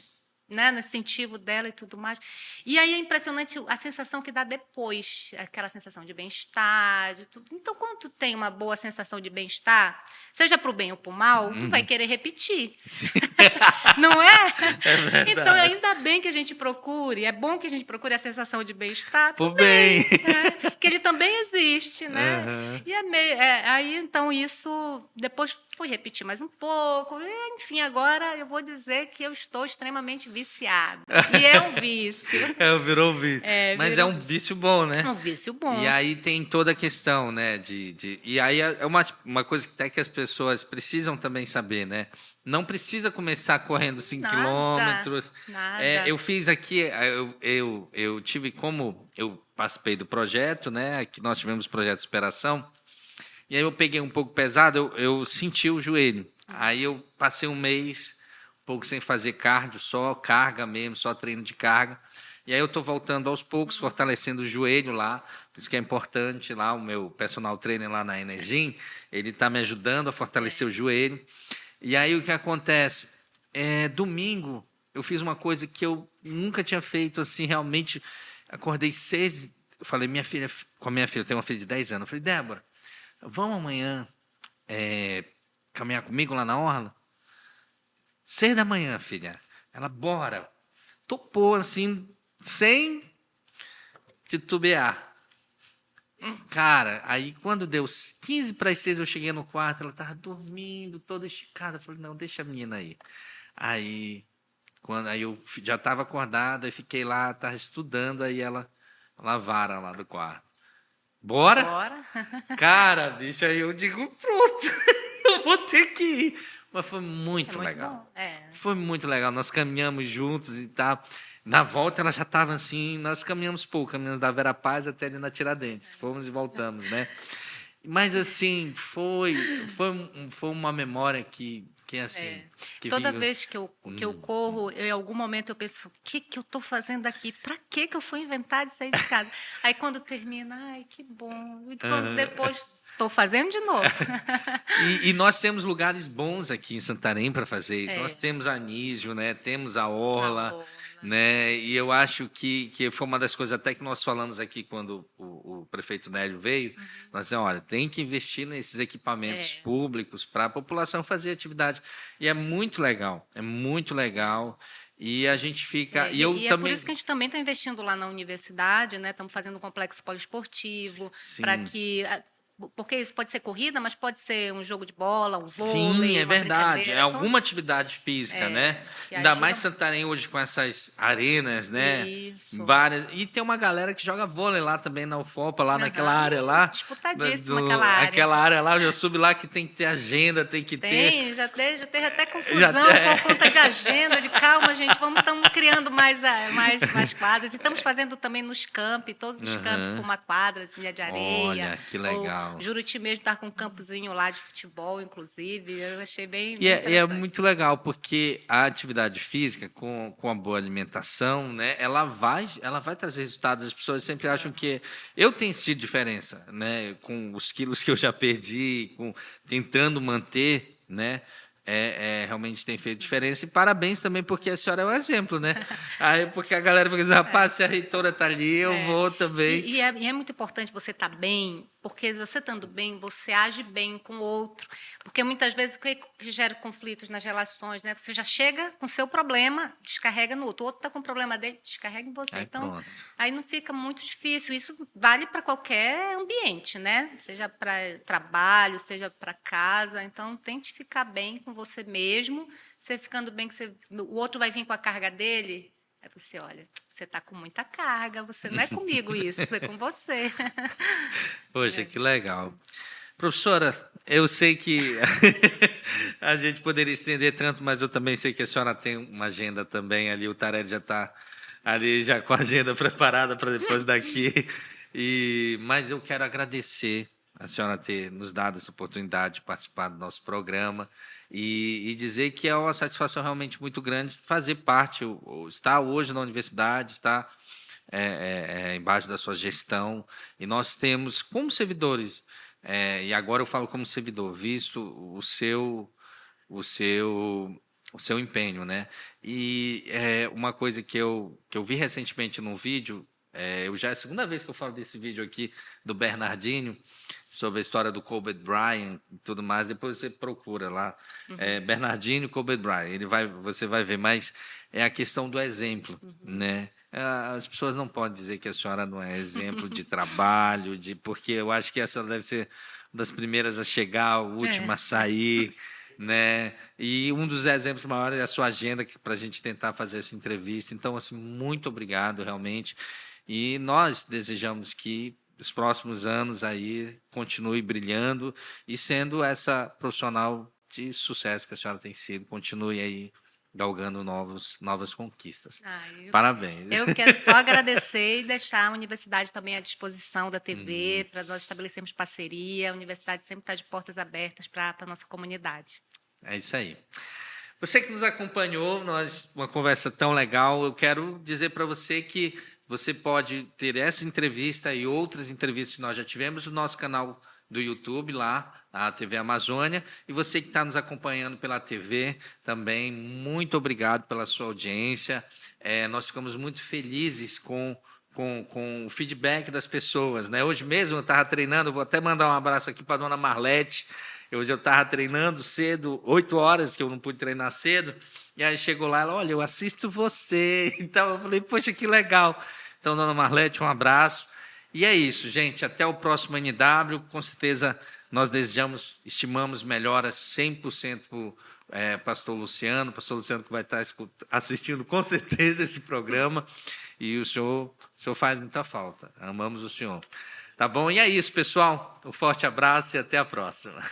né, no incentivo dela e tudo mais. E aí é impressionante a sensação que dá depois, aquela sensação de bem-estar, de tudo. Então, quando tu tem uma boa sensação de bem-estar, seja para o bem ou para o mal, tu vai querer repetir. Não é? É verdade. Então, ainda bem que a gente procure, é bom que a gente procure a sensação de bem-estar Pro também, bem. né? Que ele também existe, né? Uhum. E aí, então, isso, depois fui repetir mais um pouco, e, enfim, agora eu vou dizer que eu estou extremamente viciada. E é um vício. Virou um vício. Mas virou é um vício bom, né? um vício bom. E aí tem toda a questão, né? E aí é uma coisa que até que as pessoas precisam também saber, né? Não precisa começar correndo 5 Nada, quilômetros. nada. Eu fiz aqui, eu tive como eu participei do projeto, né? Que nós tivemos projeto de superação. E aí eu peguei um pouco pesado, eu senti o joelho. Aí eu passei um mês um pouco sem fazer cardio, só carga mesmo, só treino de carga. E aí eu estou voltando aos poucos, fortalecendo o joelho lá, por isso que é importante lá, o meu personal trainer lá na Energim, ele está me ajudando a fortalecer o joelho. E aí o que acontece? Domingo eu fiz uma coisa que eu nunca tinha feito, assim, realmente, acordei 6, eu falei, com a minha filha, eu tenho uma filha de 10 anos, eu falei, Débora, vamos amanhã caminhar comigo lá na orla? 6 da manhã, filha. Ela, bora. Topou, assim, sem titubear. Cara, aí quando deu 15 para as 6, eu cheguei no quarto, ela estava dormindo, toda esticada. Eu falei, não, deixa a menina aí. Aí eu já estava acordada, e fiquei lá, estava estudando, aí ela lavaram lá do quarto. Bora? Bora. Cara, bicho, aí eu digo, pronto, eu vou ter que ir. Mas foi muito legal. Bom. Foi muito legal. Nós caminhamos juntos e tal. Na volta ela já estava assim, nós caminhamos pouco, caminhamos da Vera Paz até ali na Tiradentes. Fomos e voltamos, né? Mas assim, foi uma memória que assim. Que Toda vez que eu corro, em algum momento eu penso, o que eu estou fazendo aqui? Para que eu fui inventar de sair de casa? Aí quando termina, ai, que bom. E quando depois estou fazendo de novo. E nós temos lugares bons aqui em Santarém para fazer isso. É. Nós temos a Anísio, né? Temos a Orla, né? E eu acho que foi uma das coisas até que nós falamos aqui quando o prefeito Nélio veio. Nós dissemos, olha, tem que investir nesses equipamentos públicos para a população fazer atividade. E é muito legal, E a gente fica... E também... é por isso que a gente também está investindo lá na universidade, né? Estamos fazendo um complexo poliesportivo para que... Porque isso pode ser corrida, mas pode ser um jogo de bola, um vôlei. Sim, é uma verdade. brincadeira. É alguma atividade física, né? que Ainda ajuda mais Santarém hoje com essas arenas, né? Isso. Várias. E tem uma galera que joga vôlei lá também na UFOPA, lá naquela área lá. Disputadíssima aquela área. Aquela área lá, eu já soube lá que tem que ter agenda, tem que ter. Já teve até confusão por conta de agenda, de calma, gente, estamos criando mais quadras. E estamos fazendo também nos campi, todos os campos com uma quadra assim, de areia. Olha, que legal. legal. Juruti mesmo está com um campozinho lá de futebol, inclusive. Eu achei bem, E bem é interessante. muito legal, porque a atividade física, com a boa alimentação, né, ela vai trazer resultados. As pessoas sempre acham que... Eu tenho sido diferença, né, com os quilos que eu já perdi, tentando manter, né, realmente tem feito diferença. E parabéns também, porque a senhora é um exemplo, né? Aí, porque a galera fica dizendo, rapaz, se a reitora está ali, eu vou também. E é muito importante você estar bem, porque você estando bem, você age bem com o outro. Porque muitas vezes o que gera conflitos nas relações, né? Você já chega com o seu problema, descarrega no outro. O outro está com o problema dele, descarrega em você. Aí, então, pronto. aí não fica muito difícil. Isso vale para qualquer ambiente, né? Seja para trabalho, seja para casa. Então, tente ficar bem com você mesmo. Você ficando bem, o outro vai vir com a carga dele. Aí você olha, você está com muita carga, você não é comigo isso, é com você. Poxa, que legal. Professora, eu sei que a gente poderia estender tanto, mas eu também sei que a senhora tem uma agenda também ali, o Tarek já está ali já com a agenda preparada para depois daqui. Mas eu quero agradecer a senhora ter nos dado essa oportunidade de participar do nosso programa e dizer que é uma satisfação realmente muito grande fazer parte, estar hoje na universidade, estar embaixo da sua gestão. E nós temos, como servidores, e agora eu falo como servidor, visto o seu empenho, né? E uma coisa que eu vi recentemente num vídeo, já é a segunda vez que eu falo desse vídeo aqui do Bernardinho, sobre a história do Kobe Bryant e tudo mais. Depois você procura lá, Bernardinho e Kobe Bryant. Você vai ver, mas é a questão do exemplo, né? As pessoas não podem dizer que a senhora não é exemplo de trabalho, porque eu acho que essa deve ser uma das primeiras a chegar, a última a sair, né? E um dos exemplos maiores é a sua agenda para a gente tentar fazer essa entrevista. Então, assim, muito obrigado, realmente. E nós desejamos que os próximos anos aí continue brilhando e sendo essa profissional de sucesso que a senhora tem sido. Continue aí galgando novas conquistas. Parabéns. Eu quero só agradecer e deixar a universidade também à disposição da TV, para nós estabelecermos parceria. A universidade sempre está de portas abertas para a nossa comunidade. É isso aí. Você que nos acompanhou, uma conversa tão legal, eu quero dizer para você que você pode ter essa entrevista e outras entrevistas que nós já tivemos no nosso canal do YouTube, lá, a TV Amazônia. E você que está nos acompanhando pela TV também, muito obrigado pela sua audiência. Nós ficamos muito felizes com o feedback das pessoas, né? Hoje mesmo eu estava treinando, vou até mandar um abraço aqui para a dona Marlete. Hoje eu estava treinando cedo, 8 horas, que eu não pude treinar cedo, e aí chegou lá, ela, olha, eu assisto você. Então eu falei, poxa, que legal. Então, dona Marlete, um abraço. E é isso, gente, até o próximo NW, com certeza nós estimamos melhoras 100% para o pastor Luciano que vai estar assistindo com certeza esse programa, e o senhor faz muita falta, amamos o senhor. Tá bom? E é isso, pessoal, um forte abraço e até a próxima.